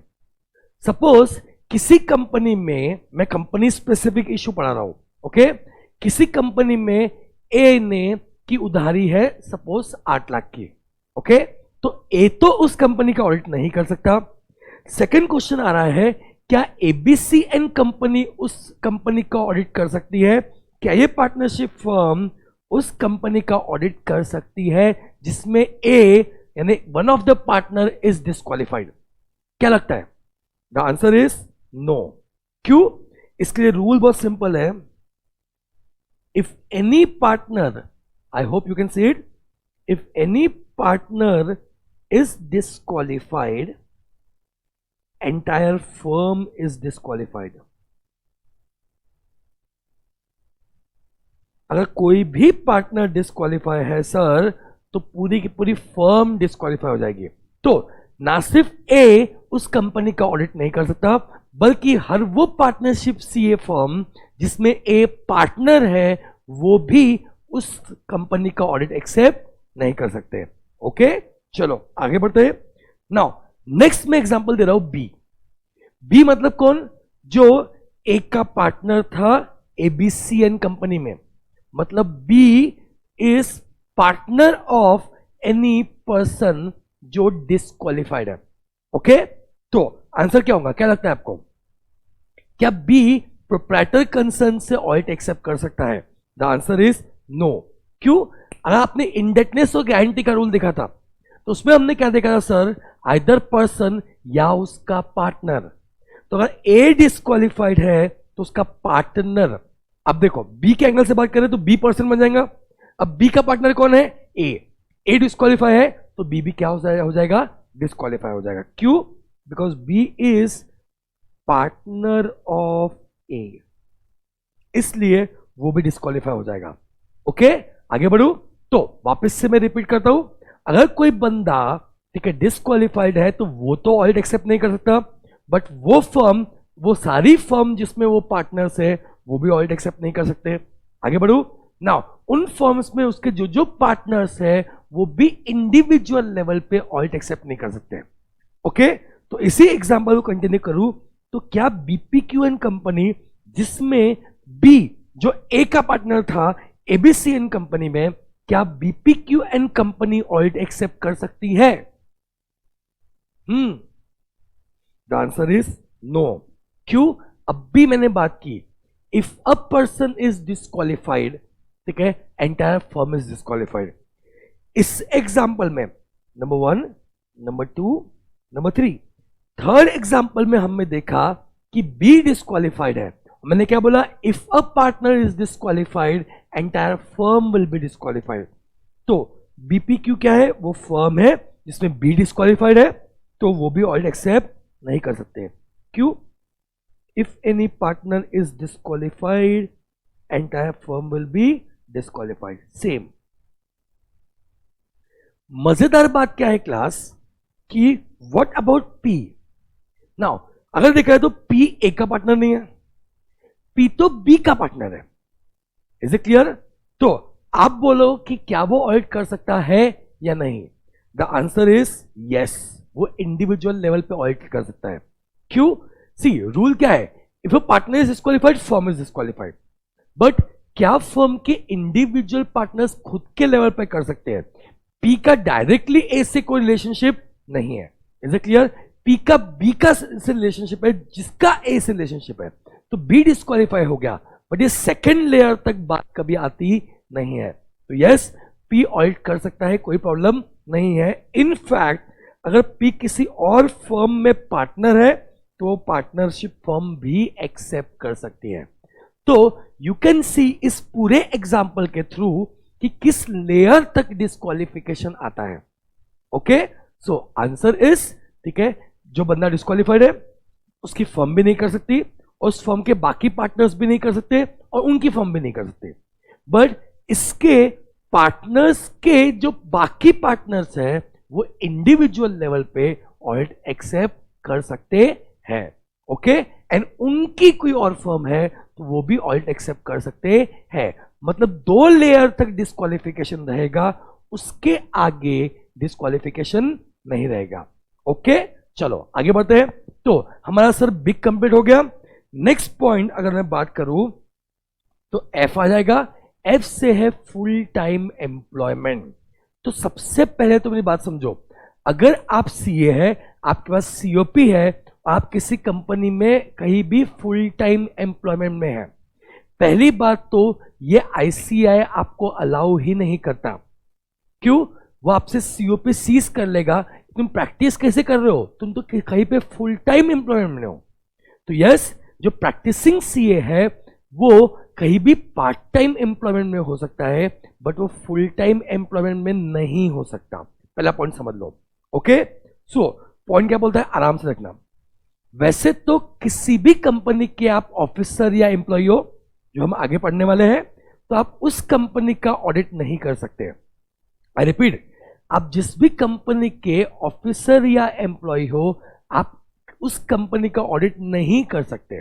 [SPEAKER 1] सपोज किसी कंपनी में, मैं कंपनी स्पेसिफिक इश्यू पढ़ा रहा हूं, ओके, किसी कंपनी में ए ने की उधारी है सपोज 8 लाख की, ओके, तो ए तो उस कंपनी का ऑडिट नहीं कर सकता। सेकंड क्वेश्चन आ रहा है, क्या एबीसीएन कंपनी उस कंपनी का ऑडिट कर सकती है? क्या ये पार्टनरशिप फर्म उस कंपनी का ऑडिट कर सकती है जिसमें ए यानी one of the partner is disqualified? क्या लगता है? The answer is no. क्यों? इसके लिए रूल बहुत सिंपल है, if any partner, I hope you can see it, if any partner is disqualified, entire firm is disqualified. अगर कोई भी पार्टनर डिस्क्वालीफाई है सर, तो पूरी की पूरी फर्म डिस्क्वालीफाई हो जाएगी। तो ना सिर्फ ए उस कंपनी का ऑडिट नहीं कर सकता, बल्कि हर वो पार्टनरशिप सीए फर्म जिसमें ए पार्टनर है, वो भी उस कंपनी का ऑडिट एक्सेप्ट नहीं कर सकते। ओके चलो आगे बढ़ते हैं। नाउ नेक्स्ट में एग्जांपल दे रहा हूं बी। बी मतलब कौन? जो ए का पार्टनर था एबीसीएन कंपनी में, मतलब B is partner of any person जो डिस्क्वालिफाइड है। ओके तो आंसर क्या होगा, क्या लगता है आपको? क्या बी प्रोप्राइटर कंसर्न से ऑडिट एक्सेप्ट कर सकता है? The answer is no. क्यों? अगर आपने इंडेटनेस और गारंटी का रूल देखा था, तो उसमें हमने क्या देखा था सर? आइदर पर्सन या उसका पार्टनर। तो अगर ए डिस्क्वालिफाइड है तो उसका पार्टनर अब देखो बी के एंगल से बात करें तो बी पर्सन बन जाएगा। अब बी का पार्टनर कौन है? ए डिस्क्वालीफाई है तो बी भी क्या हो जाएगा? डिस्क्वालीफाई हो जाएगा। क्यों? Because B is partner of A, इसलिए वो भी डिस्क्वालीफाई हो जाएगा। ओके, आगे बढ़ू तो वापस से मैं रिपीट करता हूं, अगर कोई बंदा ठीक है डिस्क्वालीफाइड है तो वो तो ऑडिट एक्सेप्ट नहीं कर सकता, बट वो फर्म, वो सारी फर्म जिसमें वो पार्टनर्स है वो भी ऑडिट एक्सेप्ट नहीं कर सकते। आगे बढ़ू नाउ, उन फर्म्स में उसके जो जो पार्टनर्स है वो भी इंडिविजुअल लेवल पे ऑडिट एक्सेप्ट नहीं कर सकते। ओके, तो इसी एग्जांपल को कंटिन्यू करूं तो क्या बीपीक्यूएन कंपनी जिसमें बी जो ए का पार्टनर था एबीसीएन कंपनी में, क्या बीपीक्यूएन कंपनी ऑडिट एक्सेप्ट कर सकती है? The answer is no. क्यों? अब भी मैंने बात की, if a person is disqualified, ठीक है, एंटायर फर्म इज डिस्क्वालिफाइड। इस एग्जाम्पल में number 1, number 2, number 3, third example में हमने देखा कि बी डिस्क्वालिफाइड है। मैंने क्या बोला? If a partner is disqualified entire firm will be disqualified. तो बीपीक्यू क्या है? वो फर्म है जिसमें बी डिस्क्वालिफाइड है, तो वो भी ऑडिट एक्सेप्ट नहीं कर सकते। क्यों? If any partner is disqualified entire firm will be disqualified. Same. मजेदार बात क्या है क्लास कि व्हाट अबाउट पी? नाउ अगर देखा है तो पी ए का पार्टनर नहीं है, पी तो बी का पार्टनर है। Is it clear? तो आप बोलो कि क्या वो ऑडिट कर सकता है या नहीं? द आंसर इज यस, वो इंडिविजुअल लेवल पे ऑडिट कर सकता है। क्यों? सी रूल क्या है? If a partner is disqualified, firm is disqualified. But क्या फर्म के इंडिविजुअल पार्टनर्स खुद के लेवल पे कर सकते हैं? पी का डायरेक्टली ए से कोई रिलेशनशिप नहीं है। Is it clear? पी का बी का से रिलेशनशिप है, जिसका ए से रिलेशनशिप है, तो बी डिस्क्वालीफाई हो गया। बट ये सेकंड लेयर तक बात कभी आती नहीं है। तो यस, पी ऑडिट कर सकता है, कोई प्रॉब्लम नहीं है। इनफैक्ट अगर पी किसी और फर्म में पार्टनर है तो पार्टनरशिप फर्म भी एक्सेप्ट कर सकती है। तो यू कैन सी इस पूरे एग्जाम्पल के थ्रू कि किस लेयर तक डिस्क्वालिफिकेशन आता है। ओके, सो आंसर इज, ठीक है, जो बंदा डिस्क्वालिफाइड है उसकी फर्म भी नहीं कर सकती, और उस फर्म के बाकी पार्टनर्स भी नहीं कर सकते, और उनकी फर्म भी नहीं कर सकते। बट इसके पार्टनर्स के जो बाकी पार्टनर्स हैं वो इंडिविजुअल लेवल पे ऑडिट एक्सेप्ट कर सकते हैं। ओके, एंड उनकी कोई और फर्म है तो वो भी ऑडिट एक्सेप्ट कर सकते हैं। मतलब 2 लेयर तक डिस्क्वालिफिकेशन रहेगा, उसके आगे डिस्क्वालिफिकेशन नहीं रहेगा। ओके, चलो आगे बढ़ते हैं। तो हमारा सर बिग कंप्लीट हो गया। नेक्स्ट पॉइंट अगर मैं बात करूं तो एफ आ जाएगा। एफ से है फुल टाइम एम्प्लॉयमेंट। तो सबसे पहले तो मेरी बात समझो, अगर आप सीए है, आपके पास सीओपी है, आप किसी कंपनी में कहीं भी फुल टाइम एम्प्लॉयमेंट में है, पहली बात तो ये आईसीआई आपको अलाउ ही नहीं करता। क्यों? वो आपसे सीओपी सीज कर लेगा। तुम प्रैक्टिस कैसे कर रहे हो? तुम तो कहीं पे फुल टाइम एम्प्लॉयमेंट में हो। तो यस, जो प्रैक्टिसिंग सीए है वो कहीं भी पार्ट टाइम एम्प्लॉयमेंट में हो सकता है, बट वो फुल टाइम एम्प्लॉयमेंट में नहीं हो सकता। पहला पॉइंट समझ लो। ओके, सो पॉइंट क्या बोलता है, आराम से रखना। वैसे तो किसी भी कंपनी के आप ऑफिसर या एम्प्लॉय हो, जो हम आगे पढ़ने वाले हैं, तो आप उस कंपनी का ऑडिट नहीं कर सकते। आई रिपीट, आप जिस भी कंपनी के ऑफिसर या एम्प्लॉय हो, आप उस कंपनी का ऑडिट नहीं कर सकते।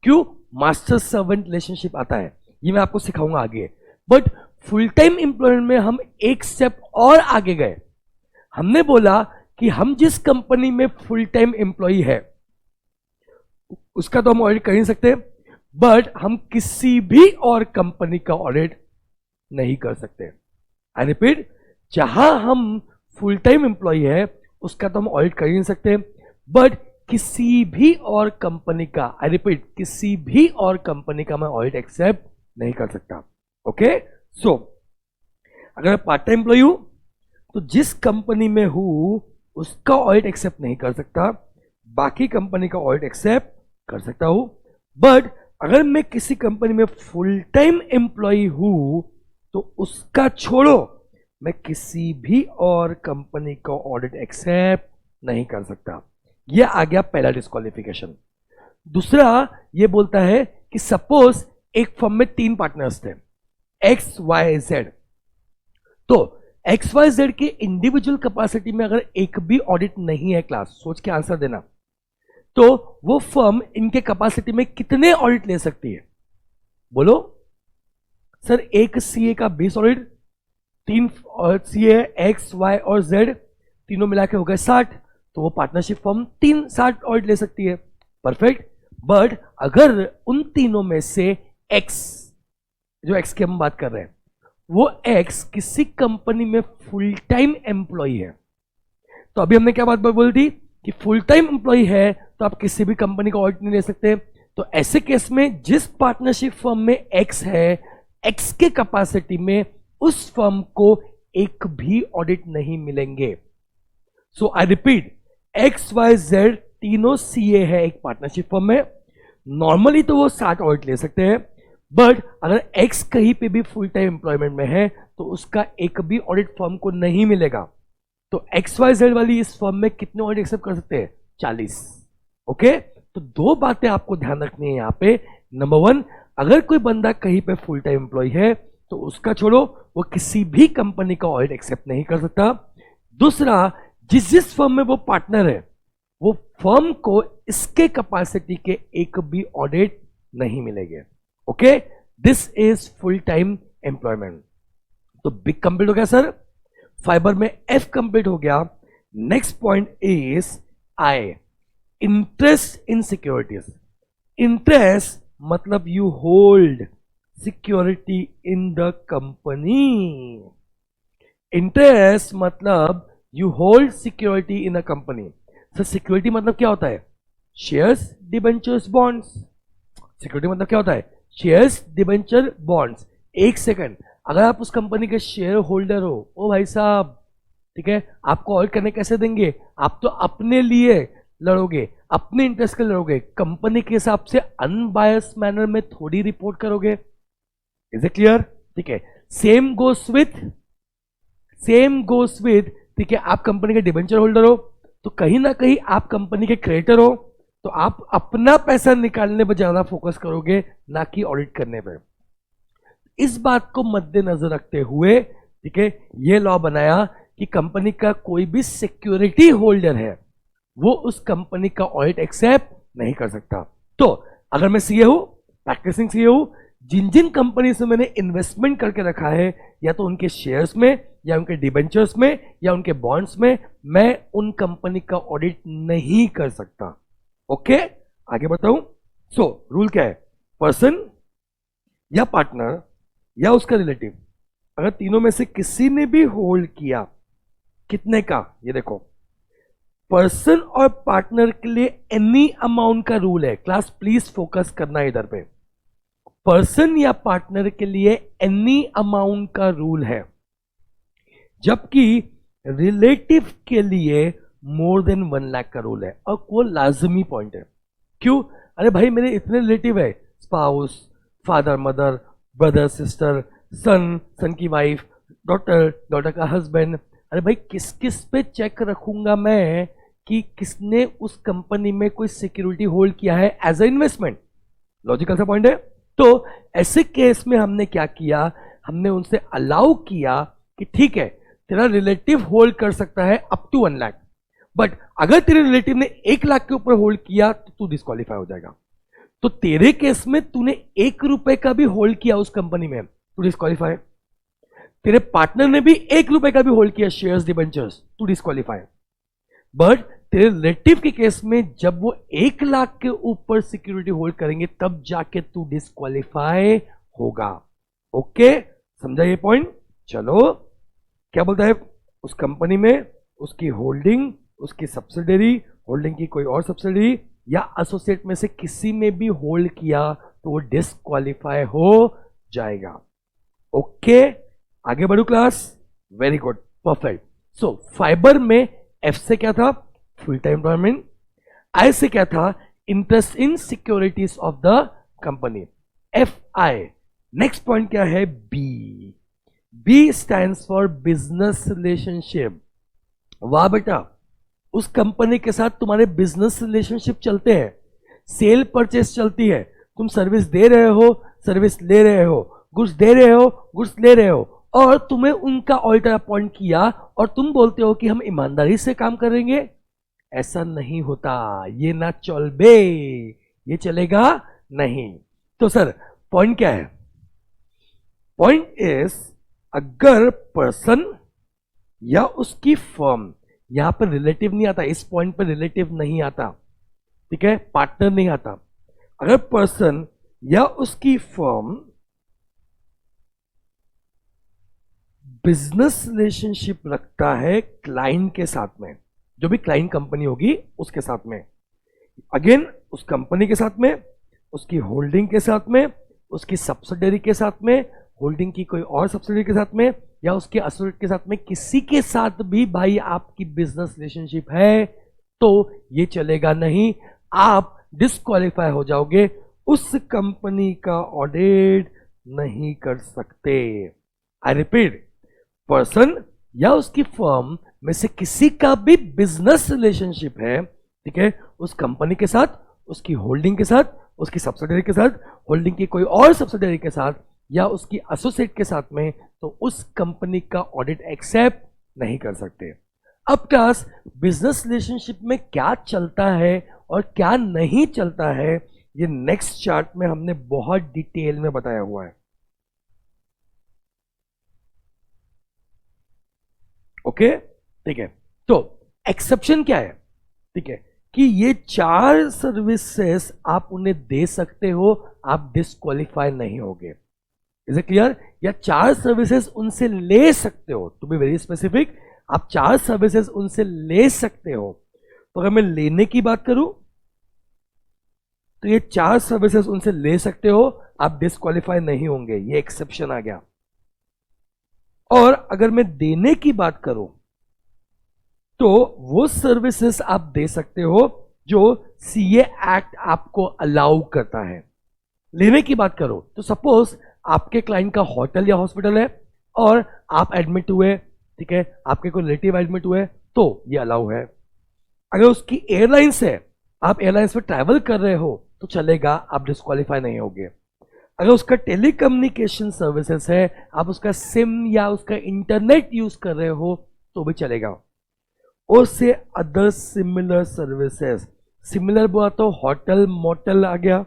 [SPEAKER 1] क्यों? मास्टर सर्वेंट रिलेशनशिप आता है, ये मैं आपको सिखाऊंगा आगे। बट फुल टाइम एम्प्लॉयमेंट में हम एक स्टेप और आगे गए। हमने बोला कि हम जिस कंपनी में फुल टाइम एम्प्लॉय है उसका तो हम ऑडिट कर नहीं सकते, बट हम किसी भी और कंपनी का ऑडिट नहीं कर सकते। आई रिपीट, जहां हम फुल टाइम एम्प्लॉय है उसका तो हम ऑडिट कर ही नहीं सकते, बट किसी भी और कंपनी का, आई रिपीट, किसी भी और कंपनी का मैं ऑडिट एक्सेप्ट नहीं कर सकता। ओके, सो अगर मैं पार्ट टाइम एम्प्लॉय हूं तो जिस कंपनी में हूं उसका ऑडिट एक्सेप्ट नहीं कर सकता, बाकी कंपनी का ऑडिट एक्सेप्ट कर सकता हूं। बट अगर मैं किसी कंपनी में फुल टाइम एम्प्लॉय हूं तो उसका छोड़ो, मैं किसी भी और कंपनी का ऑडिट एक्सेप्ट नहीं कर सकता। यह आ गया पहला डिस्क्वालिफिकेशन। दूसरा ये बोलता है कि सपोज एक फर्म में 3 पार्टनर्स थे, एक्स वाई जेड। तो एक्स वाई जेड के इंडिविजुअल कैपेसिटी में अगर एक भी ऑडिट नहीं है, क्लास सोच के आंसर देना, तो वो फर्म इनके कैपेसिटी में कितने ऑडिट ले सकती है? बोलो सर। एक सीए का 20 ऑडिट, 3 सीए एक्स वाई और जेड तीनों मिला के हो गए 60, तो वो पार्टनरशिप फर्म 60 ऑडिट ले सकती है। परफेक्ट। बट अगर उन तीनों में से एक्स, जो एक्स की हम बात कर रहे हैं, वो एक्स किसी कंपनी में फुल टाइम एम्प्लॉय है, तो अभी हमने क्या बात बोली थी कि फुल टाइम एम्प्लॉय है तो आप किसी भी कंपनी का ऑडिट नहीं ले सकते। तो ऐसे केस में जिस पार्टनरशिप फर्म में एक्स है, एक्स के कैपेसिटी में उस फर्म को एक भी ऑडिट नहीं मिलेंगे। So I repeat, X Y Z तीनों सीए है एक पार्टनरशिप फर्म में, नॉर्मली तो वो 60 ऑडिट ले सकते हैं, बट अगर एक्स कहीं पे भी फुल टाइम एम्प्लॉयमेंट में है तो उसका एक भी ऑडिट फर्म को नहीं मिलेगा। तो एक्स वाई जेड वाली इस फर्म में कितने ऑडिट एक्सेप्ट कर सकते हैं? 40। ओके, तो 2 बातें आपको ध्यान रखनी है यहां पे। नंबर 1, अगर कोई बंदा कहीं पे फुल टाइम एम्प्लॉय है तो उसका छोड़ो, वो किसी भी कंपनी का ऑडिट एक्सेप्ट नहीं कर सकता। दूसरा, जिस फर्म में वो पार्टनर है, वो फर्म को इसके कैपेसिटी के एक भी ऑडिट नहीं मिलेंगे। Okay, this is full time employment. तो बिग कंप्लीट हो गया सर, फाइबर में एफ कंप्लीट हो गया। Next point is I, interest in securities. Interest मतलब you hold security in the company. Interest मतलब you hold security in a company. Sir security मतलब क्या होता है? Shares, debentures, bonds. सिक्योरिटी मतलब क्या होता है? Shares, debenture, bonds. एक सेकंड, अगर आप उस कंपनी के शेयर होल्डर हो, ओ भाई साहब, ठीक है, आपको ऑडिट करने कैसे देंगे? आप तो अपने लिए लड़ोगे, अपने इंटरेस्ट के लड़ोगे, कंपनी के हिसाब से अनबायस मैनर में थोड़ी रिपोर्ट करोगे। Is it clear? ठीक है, सेम गोस विथ, ठीक है, आप कंपनी के डिबेंचर होल्डर हो तो कहीं ना कहीं आप कंपनी के क्रेडिटर हो, तो आप अपना पैसा निकालने पर ज्यादा फोकस करोगे, ना कि ऑडिट करने पर। इस बात को मद्देनजर रखते हुए, ठीक है, यह लॉ बनाया कि कंपनी का कोई भी सिक्योरिटी होल्डर है वो उस कंपनी का ऑडिट एक्सेप्ट नहीं कर सकता। तो अगर मैं सीए हूं, प्रैक्टिसिंग सीए हूं, जिन जिन कंपनी से मैंने इन्वेस्टमेंट करके रखा है, या तो उनके शेयर्स में, या उनके डिबेंचर्स में, या उनके बॉन्ड्स में, मैं उन कंपनी का ऑडिट नहीं कर सकता। ओके, आगे बताऊं। सो रूल क्या है? पर्सन या पार्टनर या उसका रिलेटिव, अगर तीनों में से किसी ने भी होल्ड किया, कितने का? ये देखो, पर्सन और पार्टनर के लिए एनी अमाउंट का रूल है। क्लास प्लीज फोकस करना इधर पे। पर्सन या पार्टनर के लिए एनी अमाउंट का रूल है, जबकि रिलेटिव के लिए मोर देन 1 लाख का रूल है। और वो लाजमी पॉइंट है। क्यों? अरे भाई मेरे इतने रिलेटिव है, spouse, father mother, brother sister, son की वाइफ, डॉटर का हस्बैंड। अरे भाई किस किस पे चेक रखूंगा मैं कि किसने उस कंपनी में कोई सिक्योरिटी होल्ड किया है एज ए इन्वेस्टमेंट? लॉजिकल सा पॉइंट है। तो ऐसे केस में हमने क्या किया, हमने उनसे अलाउ किया कि ठीक है, तेरा रिलेटिव होल्ड कर सकता है अप टू 1 लाख, बट अगर तेरे रिलेटिव ने 1 लाख के ऊपर होल्ड किया तो तू डिस्क्वालीफाई हो जाएगा। तो तेरे केस में तूने 1 रुपए का भी होल्ड किया उस कंपनी में, तू डिस्क्वालीफाई। तेरे पार्टनर ने भी 1 रुपए का भी होल्ड किया, shares, debentures, to disqualify. But तेरे रिलेटिव के केस में जब वो 1 लाख के ऊपर सिक्योरिटी होल्ड करेंगे तब जाके तू डिस्क्वालीफाई होगा। ओके, समझा ये पॉइंट? चलो, क्या बोलता है? उस कंपनी में उसकी होल्डिंग, उसकी सब्सिडरी, होल्डिंग की कोई और सब्सिडरी या एसोसिएट में से किसी में भी होल्ड किया तो वो डिस्क्वालीफाई हो जाएगा। ओके, आगे बढ़ू class? Very good, perfect. So fibre में एफ से क्या था? Full time employment. आई से क्या था? Interest in securities of the company, FI। Next point क्या है? B stands for business relationship. वाह बेटा, उस कंपनी के साथ तुम्हारे बिजनेस रिलेशनशिप चलते हैं, सेल परचेस चलती है, तुम सर्विस दे रहे हो, सर्विस ले रहे हो, गुड्स दे रहे हो, गुड्स ले रहे हो, और तुम्हें उनका ऑडिटर अपॉइंट किया और तुम बोलते हो कि हम ईमानदारी से काम करेंगे। ऐसा नहीं होता, ये ना चलबे, ये चलेगा नहीं। तो सर पॉइंट क्या है? पॉइंट इज, अगर पर्सन या उसकी फर्म, यहां पर रिलेटिव नहीं आता, इस पॉइंट पर रिलेटिव नहीं आता, ठीक है, पार्टनर नहीं आता। अगर पर्सन या उसकी फर्म बिजनेस रिलेशनशिप रखता है क्लाइंट के साथ में, जो भी क्लाइंट कंपनी होगी उसके साथ में, अगेन उस कंपनी के साथ में, उसकी होल्डिंग के साथ में, उसकी सब्सिडरी के साथ में, होल्डिंग की कोई और सब्सिडरी के साथ में, या उसके एसोसिएट के साथ में, किसी के साथ भी भाई आपकी बिजनेस रिलेशनशिप है, तो ये चलेगा नहीं, आप डिस्क्वालीफाई हो जाओगे, उस कंपनी का ऑडिट नहीं कर सकते। आई रिपीट, पर्सन या उसकी फर्म में से किसी का भी बिजनेस रिलेशनशिप है, ठीक है, उस कंपनी के साथ, उसकी होल्डिंग के साथ, उसकी सब्सिडरी के साथ, होल्डिंग की कोई और सब्सिडरी के साथ, या उसकी एसोसिएट के साथ में, तो उस कंपनी का ऑडिट एक्सेप्ट नहीं कर सकते। अब क्लास बिजनेस रिलेशनशिप में क्या चलता है और क्या नहीं चलता है, ये नेक्स्ट चार्ट में हमने बहुत डिटेल में बताया हुआ है। ओके, ठीक है। तो एक्सेप्शन क्या है? ठीक है, कि ये 4 सर्विसेज आप उन्हें दे सकते हो, आप डिस्क्वालीफाई नहीं होगे। Is it clear? या 4 सर्विसेज उनसे ले सकते हो, टू बी वेरी स्पेसिफिक, आप 4 सर्विसेज उनसे ले सकते हो। तो अगर मैं लेने की बात करूं, तो ये 4 सर्विसेज उनसे ले सकते हो, आप डिस्क्वालीफाई नहीं होंगे, ये एक्सेप्शन आ गया। और अगर मैं देने की बात करूं, तो वो सर्विसेज आप दे सकते हो जो सीए एक्ट आपको अलाउ करता है। लेने की बात करो तो सपोज आपके क्लाइंट का होटल या हॉस्पिटल है और आप एडमिट हुए, ठीक है, आपके कोई रिलेटिव एडमिट हुए, तो ये अलाउ है। अगर उसकी एयरलाइंस है, आप एयरलाइंस में ट्रैवल कर रहे हो, तो चलेगा, आप डिस्क्वालीफाई नहीं होगे। अगर उसका टेलीकम्युनिकेशन सर्विसेज है, आप उसका सिम या उसका इंटरनेट यूज कर रहे हो, तो भी चलेगा। और से अदर सिमिलर सर्विसेज, सिमिलर बोला तो होटल मोटल आ गया,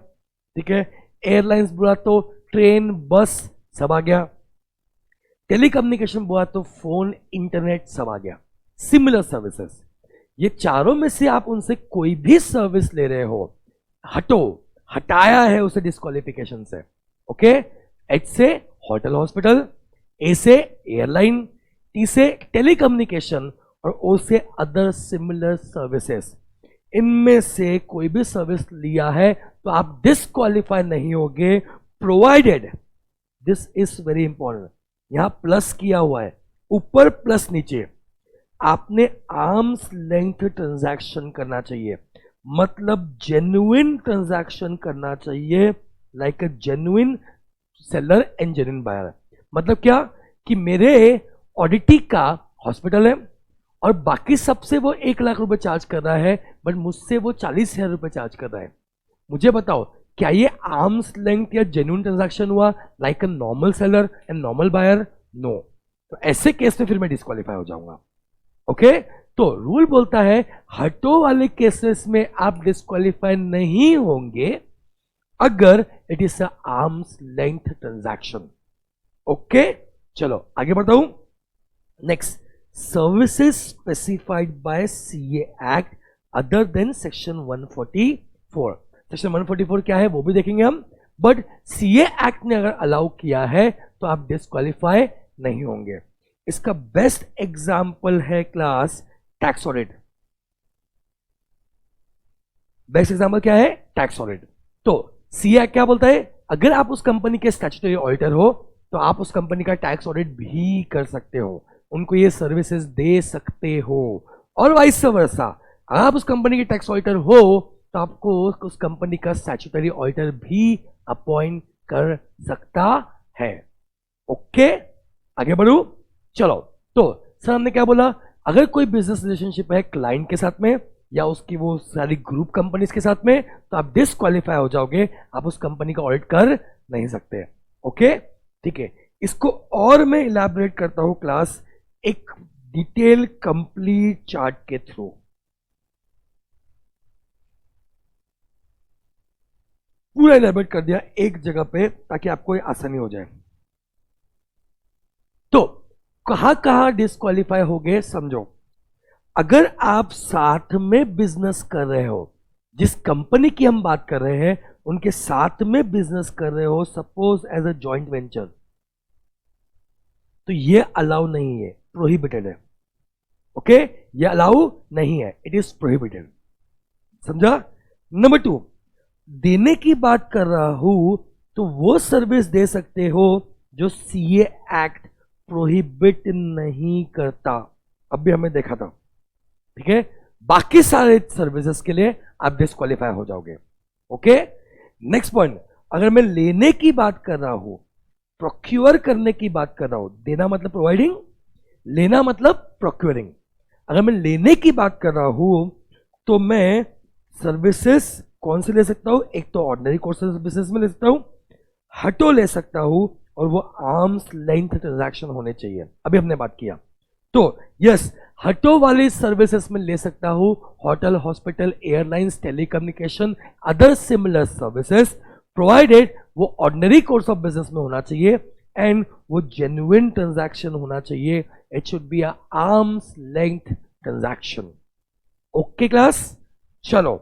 [SPEAKER 1] ठीक है, एयरलाइंस बोला तो ट्रेन बस सब आ गया, टेलीकम्युनिकेशन बोला तो फोन इंटरनेट सब आ गया, सिमिलर सर्विसेज। ये चारों में से आप उनसे कोई भी सर्विस ले रहे हो, हटाया है उसे डिस्क्वालिफिकेशन से। ओके, एच से होटल हॉस्पिटल, ए से एयरलाइन, टी से टेलीकम्युनिकेशन और ओ से अदर सिमिलर सर्विसेज। इनमें से कोई भी सर्विस लिया है तो आप डिस्क्वालीफाई नहीं होगे, provided, this is very important, यहां प्लस किया हुआ है, ऊपर प्लस नीचे, आपने आर्म्स लेंथ ट्रांजैक्शन करना चाहिए, मतलब जेन्युइन ट्रांजैक्शन करना चाहिए, like a genuine seller and genuine buyer. मतलब क्या कि मेरे ऑडिटी का हॉस्पिटल है और बाकी सबसे वो 1 लाख रुपए चार्ज कर रहा है, बट मुझसे वो 40,000 रुपए चार्ज कर रहा है। मुझे बताओ, क्या ये आर्म्स लेंथ या जेन्युइन ट्रांजैक्शन हुआ, like a normal seller and normal buyer? No. तो ऐसे केस में फिर मैं डिस्क्वालीफाई हो जाऊंगा। ओके, तो रूल बोलता है हटो वाले केसेस में आप डिस्क्वालीफाई नहीं होंगे अगर it is a arms length transaction. Okay, चलो आगे बढ़ता हूं। Next, services specified by CA act other than section 144। Section 144 क्या है वो भी देखेंगे हम, बट सीए एक्ट ने अगर अलाउ किया है तो आप डिस्क्वालीफाई नहीं होंगे। इसका बेस्ट एग्जाम्पल है class tax audit. Best example क्या है? Tax audit. तो सीए क्या बोलता है, अगर आप उस कंपनी के स्टैट्यूटरी ऑडिटर हो तो आप उस कंपनी का टैक्स ऑडिट भी कर सकते हो, उनको ये सर्विसेज दे सकते हो, और वाइस वर्सा, अगर आप उस कंपनी के टैक्स ऑडिटर हो तो आपको उस कंपनी का स्टैट्यूटरी ऑडिटर भी अपॉइंट कर सकता है। ओके, आगे बढ़ू। चलो, तो सर हमने क्या बोला, अगर कोई बिजनेस रिलेशनशिप है क्लाइंट के साथ में या उसकी वो सारी ग्रुप कंपनीज के साथ में, तो आप डिस्क्वालीफाई हो जाओगे, आप उस कंपनी का ऑडिट कर नहीं सकते। ओके, ठीक है। इसको और मैं इलैबोरेट करता हूं क्लास एक डिटेल कंप्लीट चार्ट के थ्रू। पूरा इलैबोरेट कर दिया एक जगह पे ताकि आपको ये आसानी हो जाए। तो कहां कहां डिस्क्वालीफाई हो गए समझो। अगर आप साथ में बिजनेस कर रहे हो, जिस कंपनी की हम बात कर रहे हैं उनके साथ में बिजनेस कर रहे हो, suppose as a joint venture, तो ये अलाउ नहीं है, प्रोहिबिटेड है। ओके, ये अलाउ नहीं है, इट इज प्रोहिबिटेड। समझा। नंबर 2, देने की बात कर रहा हूं तो वो सर्विस दे सकते हो जो सीए एक्ट प्रोहिबिट नहीं करता। अभी हमें देखा था, ठीक है। बाकी सारे सर्विसेज के लिए आप डिस्क्वालीफाई हो जाओगे। ओके, नेक्स्ट पॉइंट, अगर मैं लेने की बात कर रहा हूं, प्रोक्योर करने की बात कर रहा हूं, देना मतलब प्रोवाइडिंग, लेना मतलब प्रोक्योरिंग। अगर मैं लेने की बात कर रहा हूं तो मैं सर्विसेज कौन से ले सकता हूं, एक तो ऑर्डिनरी कोर्स सर्विसेज में ले सकता हूं, हटो ले सकता हूं, और वो आर्म्स लेंथ ट्रांजैक्शन होने चाहिए। अभी हमने बात किया, तो यस, हटो वाली सर्विसेज में ले सकता हूं, hotel, hospital, airlines, telecommunication, other similar services, provided वो ऑर्डिनरी कोर्स ऑफ बिजनेस में होना चाहिए एंड वो जेन्युइन ट्रांजैक्शन होना चाहिए। It should be a arms length transaction. Okay class, चलो,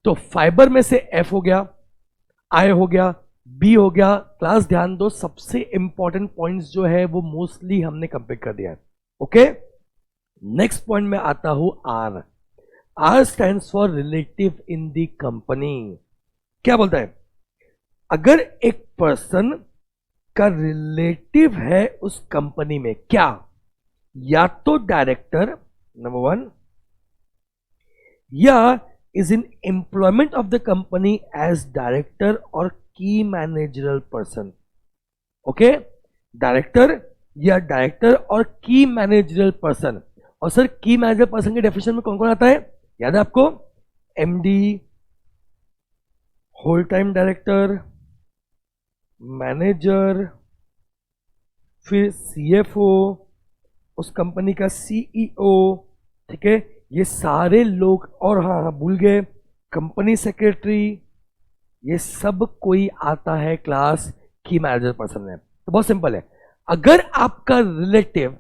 [SPEAKER 1] तो फाइबर में से एफ हो गया, आई हो गया, बी हो गया। क्लास ध्यान दो, सबसे इंपॉर्टेंट पॉइंट्स जो है वो मोस्टली हमने कंप्लीट कर दिया है। ओके, नेक्स्ट पॉइंट में आता हूं R. R stands for relative in the company. क्या बोलता है, अगर एक पर्सन का रिलेटिव है उस कंपनी में, क्या, या तो डायरेक्टर नंबर 1, या is in employment of the company as director or key managerial person. Okay, director या डायरेक्टर और की मैनेजरियल पर्सन। और सर की मैनेजर पर्सन के डेफिनेशन में कौन कौन आता है, याद है आपको, MD, whole time director, manager, फिर सीएफओ, उस कंपनी का सीईओ, ठीक है, ये सारे लोग, और हाँ हाँ भूल गए, कंपनी सेक्रेटरी, ये सब कोई आता है क्लास की मैनेजर पर्सन में। तो बहुत सिंपल है, अगर आपका रिलेटिव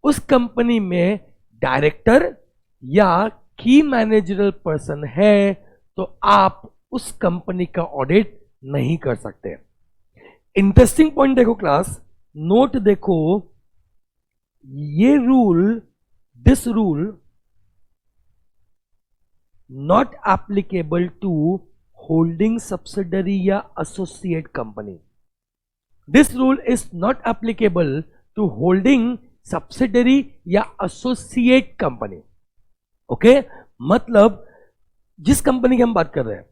[SPEAKER 1] उस कंपनी में डायरेक्टर या की मैनेजरल पर्सन है तो आप उस कंपनी का ऑडिट नहीं कर सकते। इंटरेस्टिंग पॉइंट देखो क्लास, नोट देखो, ये rule, this rule not applicable to holding subsidiary या associate company. This rule is not applicable to holding subsidiary या associate company. ओके, मतलब जिस कंपनी की हम बात कर रहे हैं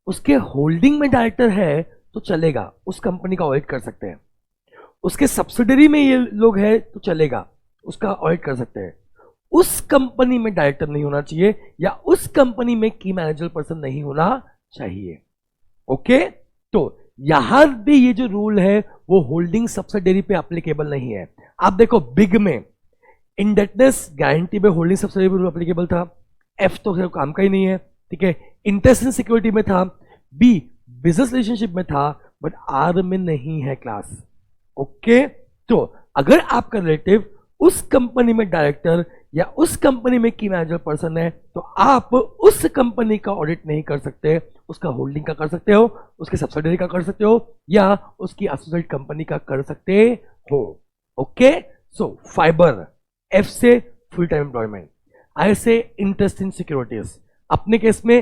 [SPEAKER 1] उसके होल्डिंग में डायरेक्टर है तो चलेगा, उस कंपनी का ऑडिट कर सकते हैं। उसके सब्सिडरी में ये लोग हैं तो चलेगा, उसका ऑडिट कर सकते हैं। उस कंपनी में डायरेक्टर नहीं होना चाहिए या उस कंपनी में की मैनेजर पर्सन नहीं होना चाहिए। ओके, तो यहां भी ये जो रूल है वो होल्डिंग सब्सिडरी पे एप्लीकेबल नहीं है। आप देखो, बिग में इंडेटनेस गारंटी पे होल्डिंग सब्सिडरी रूल एप्लीकेबल था, एफ तो काम का ही नहीं है, ठीक है। इंटरेस्ट इन सिक्योरिटी में था, बी बिजनेस रिलेशनशिप में था, बट आर में नहीं है क्लास। ओके, तो अगर आपका रिलेटिव उस कंपनी में डायरेक्टर या उस कंपनी में की मैनेजर पर्सन है तो आप उस कंपनी का ऑडिट नहीं कर सकते, उसका होल्डिंग का कर सकते हो, उसके सब्सिडरी का कर सकते हो, या उसकी एसोसिएट कंपनी का कर सकते हो। ओके, सो फाइबर, एफ से फुल टाइम एम्प्लॉयमेंट, आई से इंटरेस्ट इन सिक्योरिटीज, अपने केस में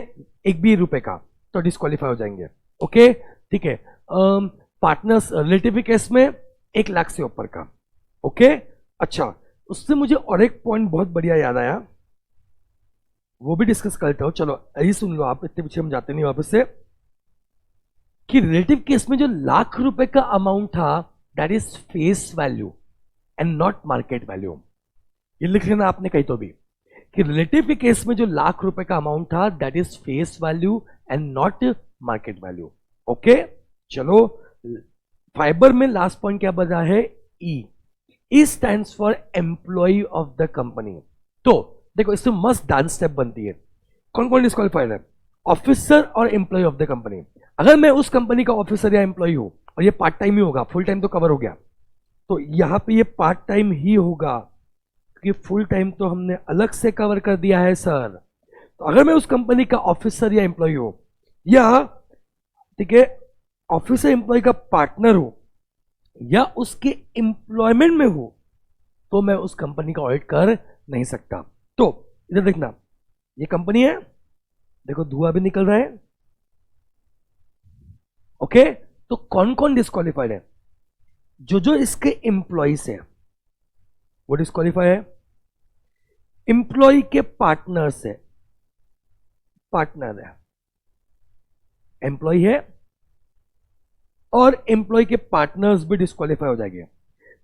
[SPEAKER 1] ₹1 का तो डिस्क्वालीफाई हो जाएंगे। ओके, ठीक है। पार्टनर्स रिलेटिव केस में 1 लाख से ऊपर का। ओके, अच्छा, उससे मुझे और एक पॉइंट बहुत बढ़िया याद आया, वो भी डिस्कस करता हूं। चलो यही सुन लो आप, इतने पीछे हम जाते नहीं वापस से। कि रिलेटिव केस में जो लाख रुपए का अमाउंट था that is face value and not market value. ये लिख लेना आपने कहीं तो भी कि रिलेटिव के केस में जो लाख रुपए का अमाउंट था that is face value and not market value. Okay, चलो फाइबर में लास्ट पॉइंट क्या बचा है? E stands for employee of the company. तो देखो इसमें मस्त डांस स्टेप बनती है। कौन कौन डिस्क्वालीफाइड है? ऑफिसर और एम्प्लॉय ऑफ द कंपनी। अगर मैं उस कंपनी का ऑफिसर या एम्प्लॉय हूं और ये पार्ट टाइम ही होगा, फुल टाइम तो कवर हो गया, तो यहां पे ये पार्ट टाइम ही होगा क्योंकि फुल टाइम तो हमने अलग से कवर कर दिया है सर। तो अगर मैं उस कंपनी का ऑफिसर या एम्प्लॉय हूं या ठीक है ऑफिसर एम्प्लॉय का पार्टनर हो या उसके एम्प्लॉयमेंट में हो तो मैं उस कंपनी का ऑडिट कर नहीं सकता। तो इधर देखना, ये कंपनी है, देखो धुआं भी निकल रहा है। ओके, तो कौन कौन डिस्क्वालीफाइड है? जो इसके एम्प्लॉयज है वो डिस्क्वालीफाई है, एम्प्लॉय के पार्टनर्स है, पार्टनर है, एम्प्लॉय है और एम्प्लॉय के पार्टनर्स भी डिस्क्वालीफाई हो जाएंगे।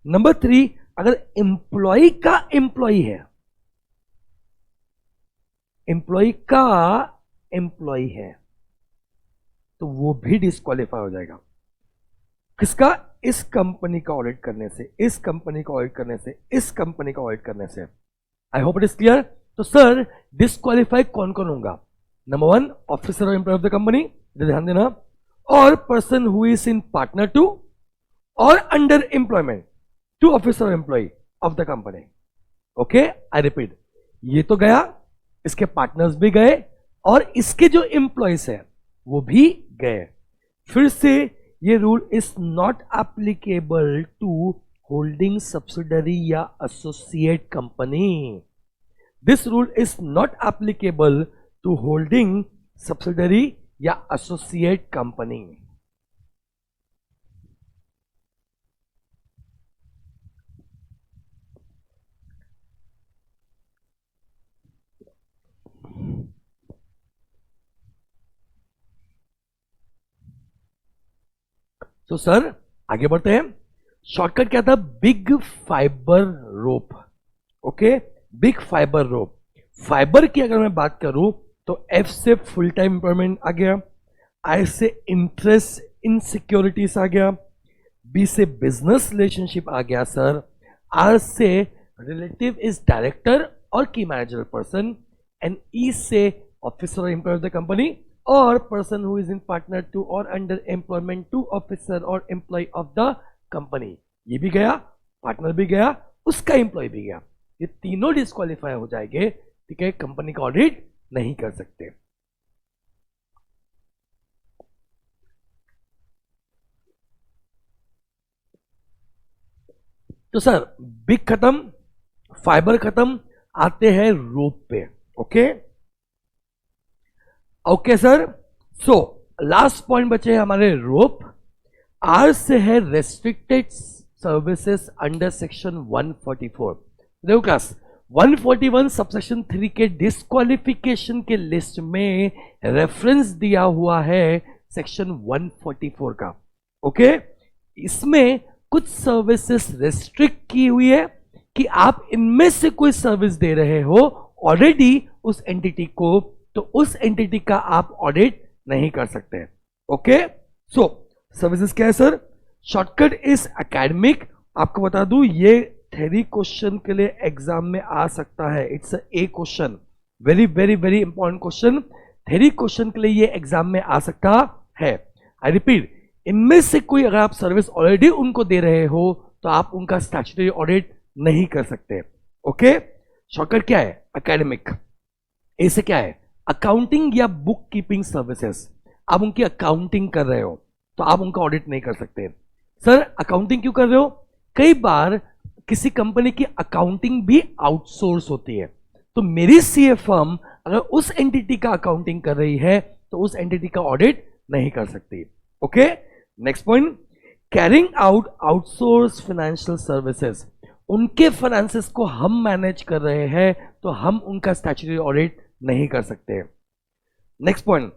[SPEAKER 1] नंबर 3, अगर एम्प्लॉय का एम्प्लॉय है, एम्प्लॉय का एम्प्लॉय है तो वो भी डिस्क्वालीफाई हो जाएगा। किसका? इस कंपनी का ऑडिट करने से, इस कंपनी का ऑडिट करने से, इस कंपनी का ऑडिट करने से। I hope it is clear. तो सर डिस्क्वालीफाई कौन कौन होगा? नंबर 1, ऑफिसर और एम्प्लॉय ऑफ द कंपनी, ध्यान देना, और person who is in partner to और अंडर एम्प्लॉयमेंट टू ऑफिसर और employ of the company. Okay, I repeat, ये तो गया, इसके पार्टनर्स भी गए और इसके जो एम्प्लॉयज है वो भी गए। फिर से ये rule is not applicable to holding subsidiary या associate company. This rule is not applicable to holding subsidiary या एसोसिएट कंपनी। तो सर आगे बढ़ते हैं। शॉर्टकट क्या था? Big fibre rope. Okay, big fibre rope. Fibre की अगर मैं बात करूं तो एफ से फुल टाइम एम्प्लॉयमेंट आ गया, आई से इंटरेस्ट इन सिक्योरिटीज आ गया, बी से बिजनेस रिलेशनशिप आ गया सर, आर से रिलेटिव इज डायरेक्टर और key manager person, and E से ऑफिसर और employ of the company or person who is in partner to और अंडर एम्प्लॉयमेंट टू ऑफिसर और एम्प्लॉय ऑफ द कंपनी। ये भी गया, पार्टनर भी गया, उसका एम्प्लॉय भी गया। ये तीनों डिस्क्वालीफाई हो जाएंगे, ठीक है, कंपनी का ऑडिट नहीं कर सकते। तो सर बिग खत्म, फाइबर खत्म, आते हैं रोप पे। Okay okay sir, so last point बचे हैं हमारे रोप। आर से है रेस्ट्रिक्टेड सर्विसेज अंडर सेक्शन 144। देखो क्लास 141 सबसेक्शन 3 के डिस्क्वालिफिकेशन के लिस्ट में रेफरेंस दिया हुआ है सेक्शन 144 का। ओके, इसमें कुछ सर्विसेज रेस्ट्रिक्ट की हुई है कि आप इनमें से कोई सर्विस दे रहे हो ऑलरेडी उस एंटिटी को, तो उस एंटिटी का आप ऑडिट नहीं कर सकते। ओके, सो सर्विसेज क्या है सर? Shortcut is academic. आपको बता दूं ये थ्योरी क्वेश्चन के लिए एग्जाम में आ सकता है। It's a question, very very very important question. Theory question के लिए ये एग्जाम में आ सकता है। आई रिपीट, इनमें से कोई अगर आप सर्विस ऑलरेडी उनको दे रहे हो तो आप उनका स्टैट्यूटरी ऑडिट नहीं कर सकते। ओके, शॉर्टकट क्या है? एकेडमिक। ए से क्या है? अकाउंटिंग या बुक कीपिंग सर्विसेज। आप उनकी अकाउंटिंग कर रहे हो तो आप उनका ऑडिट नहीं कर सकते। सर अकाउंटिंग क्यों कर रहे हो? कई बार किसी कंपनी की अकाउंटिंग भी आउटसोर्स होती है, तो मेरी सीए फर्म अगर उस एंटिटी का अकाउंटिंग कर रही है तो उस एंटिटी का ऑडिट नहीं कर सकती। Okay, next point, carrying out outsource financial services. उनके फाइनेंसेस को हम मैनेज कर रहे हैं तो हम उनका स्टैट्यूटरी ऑडिट नहीं कर सकते। Next point,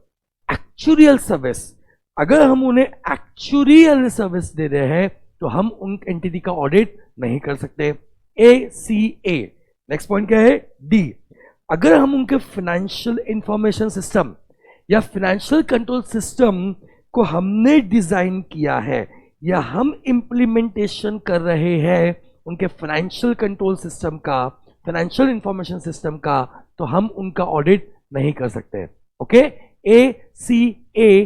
[SPEAKER 1] actuarial service. अगर हम उन्हें एक्चुअल सर्विस दे रहे हैं तो हम उन एंटिटी का ऑडिट नहीं कर सकते। ACA। नेक्स्ट पॉइंट क्या है? D। अगर हम उनके फाइनेंशियल इंफॉर्मेशन सिस्टम या फाइनेंशियल कंट्रोल सिस्टम को हमने डिजाइन किया है या हम इंप्लीमेंटेशन कर रहे हैं उनके फाइनेंशियल कंट्रोल सिस्टम का, फाइनेंशियल इंफॉर्मेशन सिस्टम का, तो हम उनका ऑडिट नहीं कर सकते। Okay, ACADE।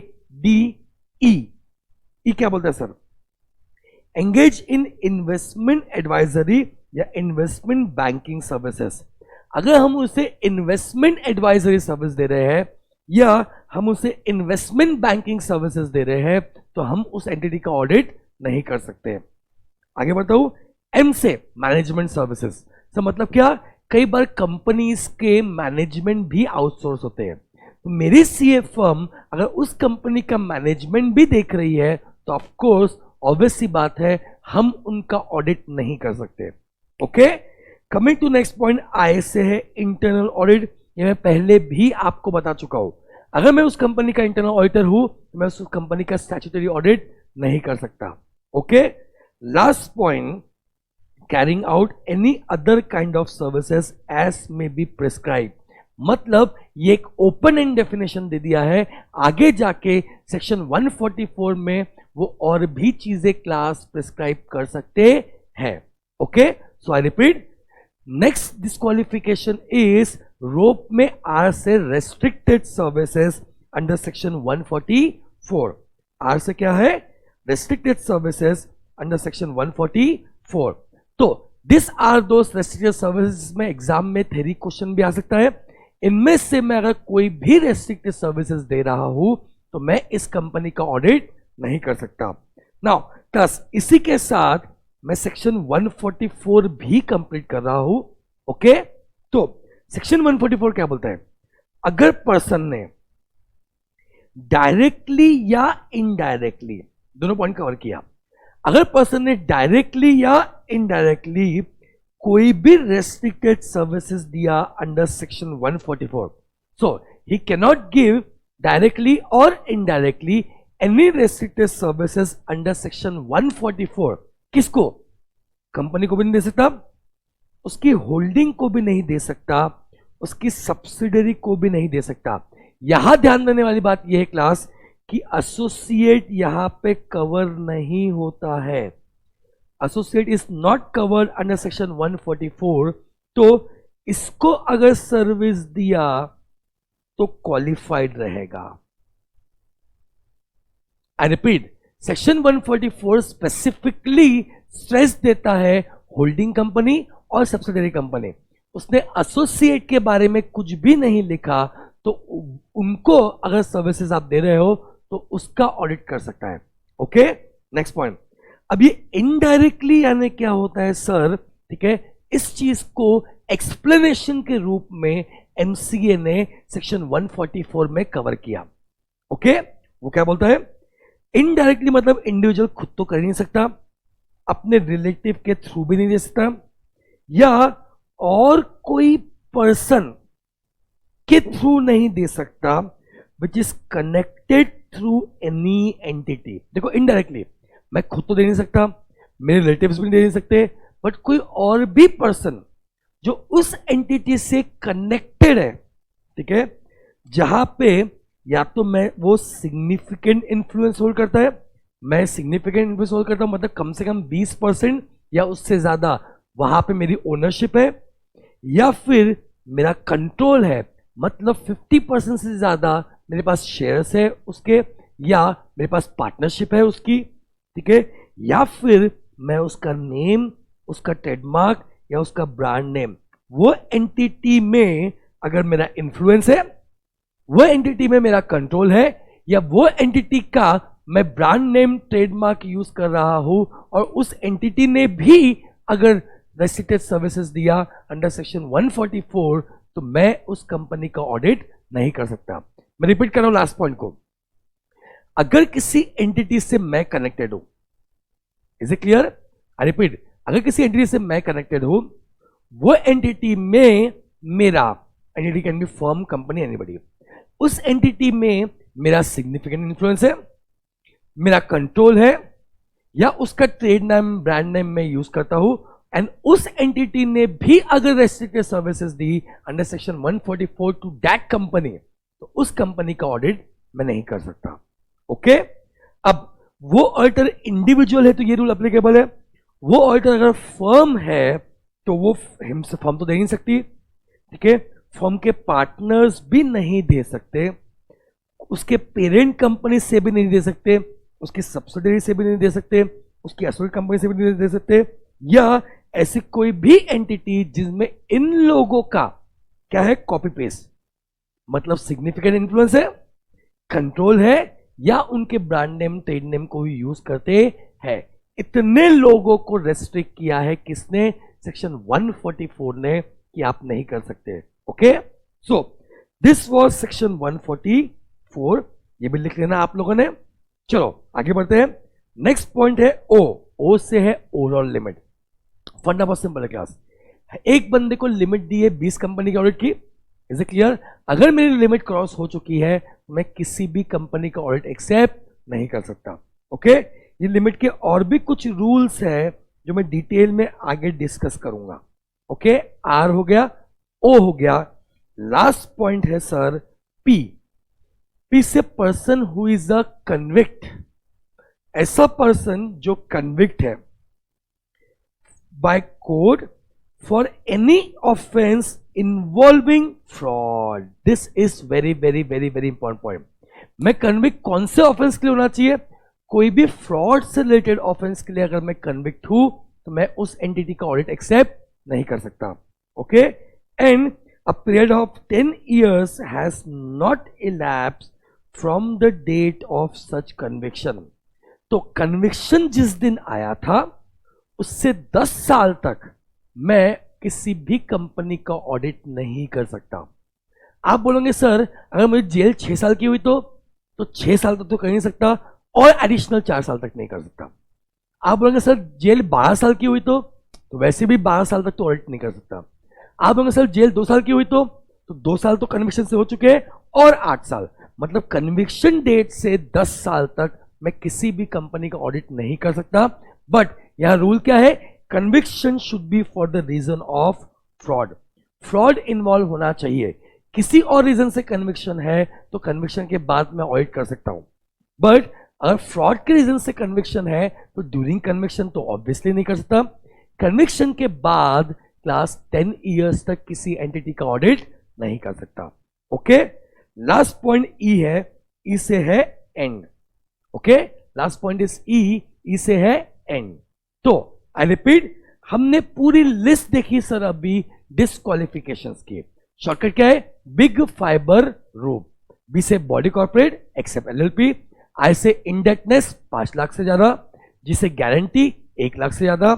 [SPEAKER 1] क्या बोलता है sir? Engage in investment advisory या इन्वेस्टमेंट बैंकिंग सर्विसेज। अगर हम उसे इन्वेस्टमेंट एडवाइजरी सर्विस दे रहे हैं या हम उसे इन्वेस्टमेंट बैंकिंग सर्विसेज दे रहे हैं तो हम उस एंटिटी का ऑडिट नहीं कर सकते। आगे बताऊं, M से मैनेजमेंट सर्विसेज। तो मतलब क्या? कई बार कंपनीज के मैनेजमेंट भी आउटसोर्स होते हैं, तो मेरी सीए फर्म अगर उस कंपनी का मैनेजमेंट भी देख रही है तो ऑफ कोर्स ऑब्वियस सी बात है हम उनका ऑडिट नहीं कर सकते। Okay, coming to next point, I से है इंटरनल ऑडिट। ये मैं पहले भी आपको बता चुका हूं, अगर मैं उस कंपनी का इंटरनल ऑडिटर हूं तो मैं उस कंपनी का स्टैट्यूटरी ऑडिट नहीं कर सकता। Okay, last point, carrying out any other kind of services as may be prescribe. मतलब ये एक ओपन एंड डेफिनेशन दे दिया है, आगे जाके सेक्शन 144 में वो और भी चीजें क्लास प्रिस्क्राइब कर सकते हैं। Okay, so I repeat, next disqualification is rope में आर से restricted services under section 144। R से क्या है? Restricted services under section 144। तो this are those restricted services में एग्जाम में थ्योरी क्वेश्चन भी आ सकता है। इनमें से मैं अगर कोई भी रेस्ट्रिक्टेड सर्विसेज दे रहा हूं तो मैं इस कंपनी का ऑडिट नहीं कर सकता। नाउ प्लस इसी के साथ मैं सेक्शन 144 भी कंप्लीट कर रहा हूं। ओके, तो सेक्शन 144 क्या बोलता है? अगर पर्सन ने डायरेक्टली या इनडायरेक्टली, दोनों पॉइंट कवर किया, अगर पर्सन ने डायरेक्टली या इनडायरेक्टली कोई भी रेस्ट्रिक्टेड सर्विसेज दिया under section 144, so he can not give directly और indirectly any restricted services under section 144। किसको? कंपनी को भी नहीं दे सकता, उसकी होल्डिंग को भी नहीं दे सकता, उसकी सब्सिडरी को भी नहीं दे सकता। यहां ध्यान देने वाली बात यह है क्लास कि एसोसिएट यहां पे कवर नहीं होता है। Associate is not covered under section 144। तो इसको अगर सर्विस दिया तो क्वालिफाइड रहेगा। I repeat, section 144 specifically stress देता है होल्डिंग कंपनी और सब्सिडरी कंपनी। उसने एसोसिएट के बारे में कुछ भी नहीं लिखा, तो उनको अगर सर्विसेज आप दे रहे हो तो उसका ऑडिट कर सकता है। Okay, next point. अब ये इनडायरेक्टली यानी क्या होता है सर? ठीक है, इस चीज को एक्सप्लेनेशन के रूप में एमसीए ने सेक्शन 144 में कवर किया। ओके, वो क्या बोलता है? इनडायरेक्टली मतलब इंडिविजुअल खुद तो कर नहीं सकता, अपने रिलेटिव के थ्रू भी नहीं दे सकता, या और कोई पर्सन के थ्रू नहीं दे सकता which is connected through any entity. देखो, इनडायरेक्टली मैं खुद तो दे नहीं सकता, मेरे रिलेटिव्स भी दे नहीं सकते, बट कोई और भी पर्सन जो उस एंटिटी से कनेक्टेड है, ठीक है, जहां पे या तो मैं वो सिग्निफिकेंट इन्फ्लुएंस होल्ड करता है, मैं सिग्निफिकेंट इन्फ्लुएंस होल्ड करता हूं मतलब कम से कम 20% या उससे ज्यादा वहां पे मेरी ओनरशिप है, या फिर मेरा कंट्रोल है मतलब 50% से ज्यादा मेरे पास शेयर्स है उसके, या मेरे पास पार्टनरशिप है उसकी, ठीक है, या फिर मैं उसका नेम, उसका ट्रेडमार्क या उसका ब्रांड नेम, वो एंटिटी में अगर मेरा इन्फ्लुएंस है, वो एंटिटी में मेरा कंट्रोल है, या वो एंटिटी का मैं ब्रांड नेम ट्रेडमार्क यूज कर रहा हूं और उस एंटिटी ने भी अगर रेस्ट्रिक्टेड सर्विसेज दिया अंडर सेक्शन 144 तो मैं उस कंपनी का ऑडिट नहीं कर सकता। मैं रिपीट कर रहा हूं लास्ट पॉइंट को। अगर किसी एंटिटी से मैं कनेक्टेड हूं, is it clear? I repeat, अगर किसी एंटिटी से मैं कनेक्टेड हूं, वो एंटिटी में मेरा, entity can be firm, company, anybody, उस एंटिटी में मेरा सिग्निफिकेंट इन्फ्लुएंस है, मेरा कंट्रोल है या उसका ट्रेड नेम ब्रांड नेम मैं यूज करता हूं, एंड उस एंटिटी ने भी अगर रेस्ट्रिक्टेड सर्विसेज दी under section 144 to that company, तो उस कंपनी का ऑडिट मैं नहीं कर सकता। ओके, अब वो ऑडिटर इंडिविजुअल है तो ये रूल एप्लीकेबल है। वो ऑडिटर अगर फर्म है तो वो हिमसे फर्म तो दे नहीं सकती, ठीक है, फर्म के पार्टनर्स भी नहीं दे सकते, उसके पेरेंट कंपनी से भी नहीं दे सकते, उसकी सब्सिडरी से भी नहीं दे सकते, उसकी एसोसिएट कंपनी से भी नहीं दे सकते, या ऐसी कोई भी एंटिटी जिसमें इन लोगों का क्या है, कॉपी पेस्ट, मतलब सिग्निफिकेंट इन्फ्लुएंस है, कंट्रोल है, या उनके ब्रांड नेम ट्रेड नेम को भी यूज करते हैं। इतने लोगों को रेस्ट्रिक्ट किया है किसने, सेक्शन 144 ने, कि आप नहीं कर सकते। Okay, so this was section 144, ये भी लिख लेना आप लोगों ने। चलो आगे बढ़ते हैं। नेक्स्ट पॉइंट है ओ से है ओवरऑल लिमिट। फंडा बहुत सिंपल है क्लास, एक बंदे को लिमिट दी है 20 कंपनी के ऑडिट की, इज इट क्लियर? अगर मेरी लिमिट क्रॉस हो चुकी है तो मैं किसी भी कंपनी का ऑडिट एक्सेप्ट नहीं कर सकता। ओके, ये लिमिट के और भी कुछ रूल्स हैं जो मैं डिटेल में आगे डिस्कस करूंगा। ओके, आर हो गया, ओ हो गया, लास्ट पॉइंट है सर पी। पी से person who is a convict, ऐसा पर्सन जो कन्विक्ट है bye code for any offence involving fraud. This is very very very very important point. मैं कन्विक्ट कौन से ऑफेंस के लिए होना चाहिए? कोई भी फ्रॉड से रिलेटेड ऑफेंस के लिए अगर मैं कन्विक्ट हूं तो मैं उस एंटिटी का ऑडिट एक्सेप्ट नहीं कर सकता। Okay, and a period of 10 years has not elapsed from the date of such conviction. तो कन्विक्शन जिस दिन आया था उससे 10 साल तक मैं किसी भी कंपनी का ऑडिट नहीं कर सकता। आप बोलोगे सर अगर मुझे जेल 6 साल की हुई तो 6 साल तक तो कर नहीं सकता और एडिशनल 4 साल तक नहीं कर सकता। आप बोलोगे सर जेल 12 साल की हुई तो वैसे भी 12 साल तक तो ऑडिट नहीं कर सकता। आप बोलोगे सर जेल 2 साल की हुई तो 2 साल तो कन्विक्शन से हो चुके हैं और 8 साल, मतलब कन्विक्शन डेट से 10 साल तक मैं किसी भी कंपनी का ऑडिट नहीं कर सकता। बट यहां रूल क्या है, conviction should be for the reason of fraud. Fraud involve होना चाहिए। किसी और रीजन से कन्विक्शन है तो कन्विक्शन के बाद मैं ऑडिट कर सकता हूं, बट अगर फ्रॉड के रीजन से कन्विक्शन है तो ड्यूरिंग कन्विक्शन तो ऑब्वियसली नहीं कर सकता। कन्विक्शन के बाद क्लास 10 years तक किसी एंटिटी का ऑडिट नहीं कर सकता। ओके, लास्ट पॉइंट ई है, ई से है end. Okay, last point is E से है एंड। तो आई रिपीट, हमने पूरी लिस्ट देखी सर अभी डिस्क्वालिफिकेशंस की। शॉर्टकट क्या है, बिग फाइबर रूप। बी से body corporate except LLP, I से इंडेक्टनेस 5 लाख से ज्यादा, जी से गारंटी 1 लाख से ज्यादा,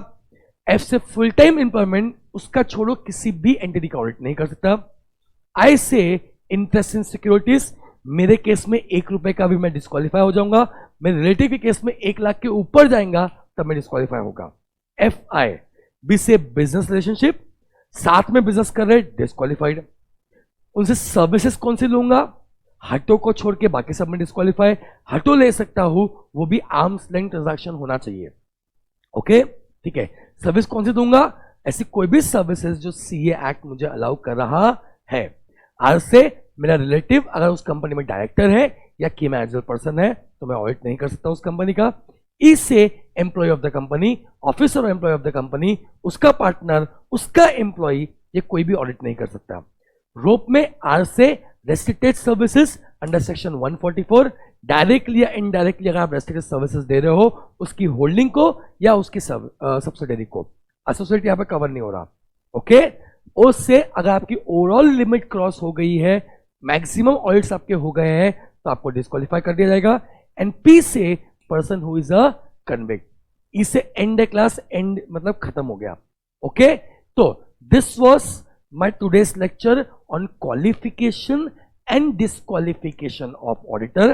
[SPEAKER 1] एफ से फुल टाइम एम्प्लॉयमेंट, उसका छोड़ो किसी भी एंटिटी का ऑडिट नहीं कर सकता। आई से इंटरेस्ट इन सिक्योरिटीज, मेरे केस में 1 रुपए का भी मैं डिस्क्वालीफाई हो जाऊंगा, मेरे रिलेटिव के केस में 1 लाख के ऊपर जाएगा तब मैं डिस्क्वालीफाई होगा। एफ आई, बी से बिजनेस रिलेशनशिप, साथ में बिजनेस कर रहे डिस्क्वालीफाइड। उनसे सर्विसेज कौन सी लूंगा, हटो को छोड़ के बाकी सब में डिस्क्वालीफाई। हटो ले सकता हूं, वो भी आर्म्स लेंथ ट्रांजैक्शन होना चाहिए। ओके, ठीक है। सर्विस कौन सी दूंगा, ऐसी कोई भी सर्विसेज जो सीए एक्ट मुझे अलाउ कर रहा है। आर से मेरा रिलेटिव अगर उस कंपनी में डायरेक्टर है या की मैनेजर पर्सन है तो मैं ऑडिट नहीं कर सकता उस कंपनी का। ई से employ of the company, officer और एम्प्लॉय ऑफ द कंपनी, उसका पार्टनर, उसका एम्प्लॉय, ये कोई भी ऑडिट नहीं कर सकता। रोप में आर से restricted services under section 144, directly या इनडायरेक्टली अगर आप रेस्ट्रिक्टेड सर्विसेज दे रहे हो उसकी होल्डिंग को या उसकी सब्सिडरी को, एसोसिएट यहां पे कवर नहीं हो रहा। ओके, ओ से अगर आपकी ओवरऑल लिमिट क्रॉस हो गई है, मैक्सिमम ऑडिट्स आपके हो गए हैं तो आपको डिस्क्वालीफाई कर दिया जाएगा। एंड पी से person who is a convict. E से एंड है क्लास, एंड मतलब खत्म हो गया। ओके, तो this was my today's lecture on qualification and disqualification of auditor.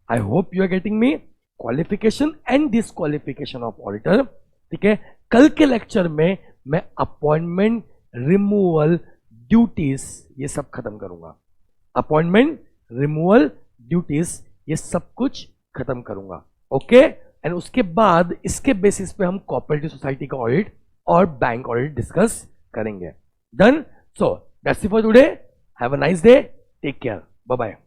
[SPEAKER 1] I hope you are getting me, qualification and disqualification of auditor. ठीक है, कल के लेक्चर में मैं अपॉइंटमेंट, रिमूवल, ड्यूटीज ये सब खत्म करूंगा। अपॉइंटमेंट, रिमूवल, ड्यूटीज ये सब कुछ खत्म करूंगा। ओके एंड उसके बाद इसके बेसिस पे हम कोऑपरेटिव सोसाइटी का ऑडिट और बैंक ऑडिट डिस्कस करेंगे. Done. So that's it for today. Have a nice day. Take care. Bye bye.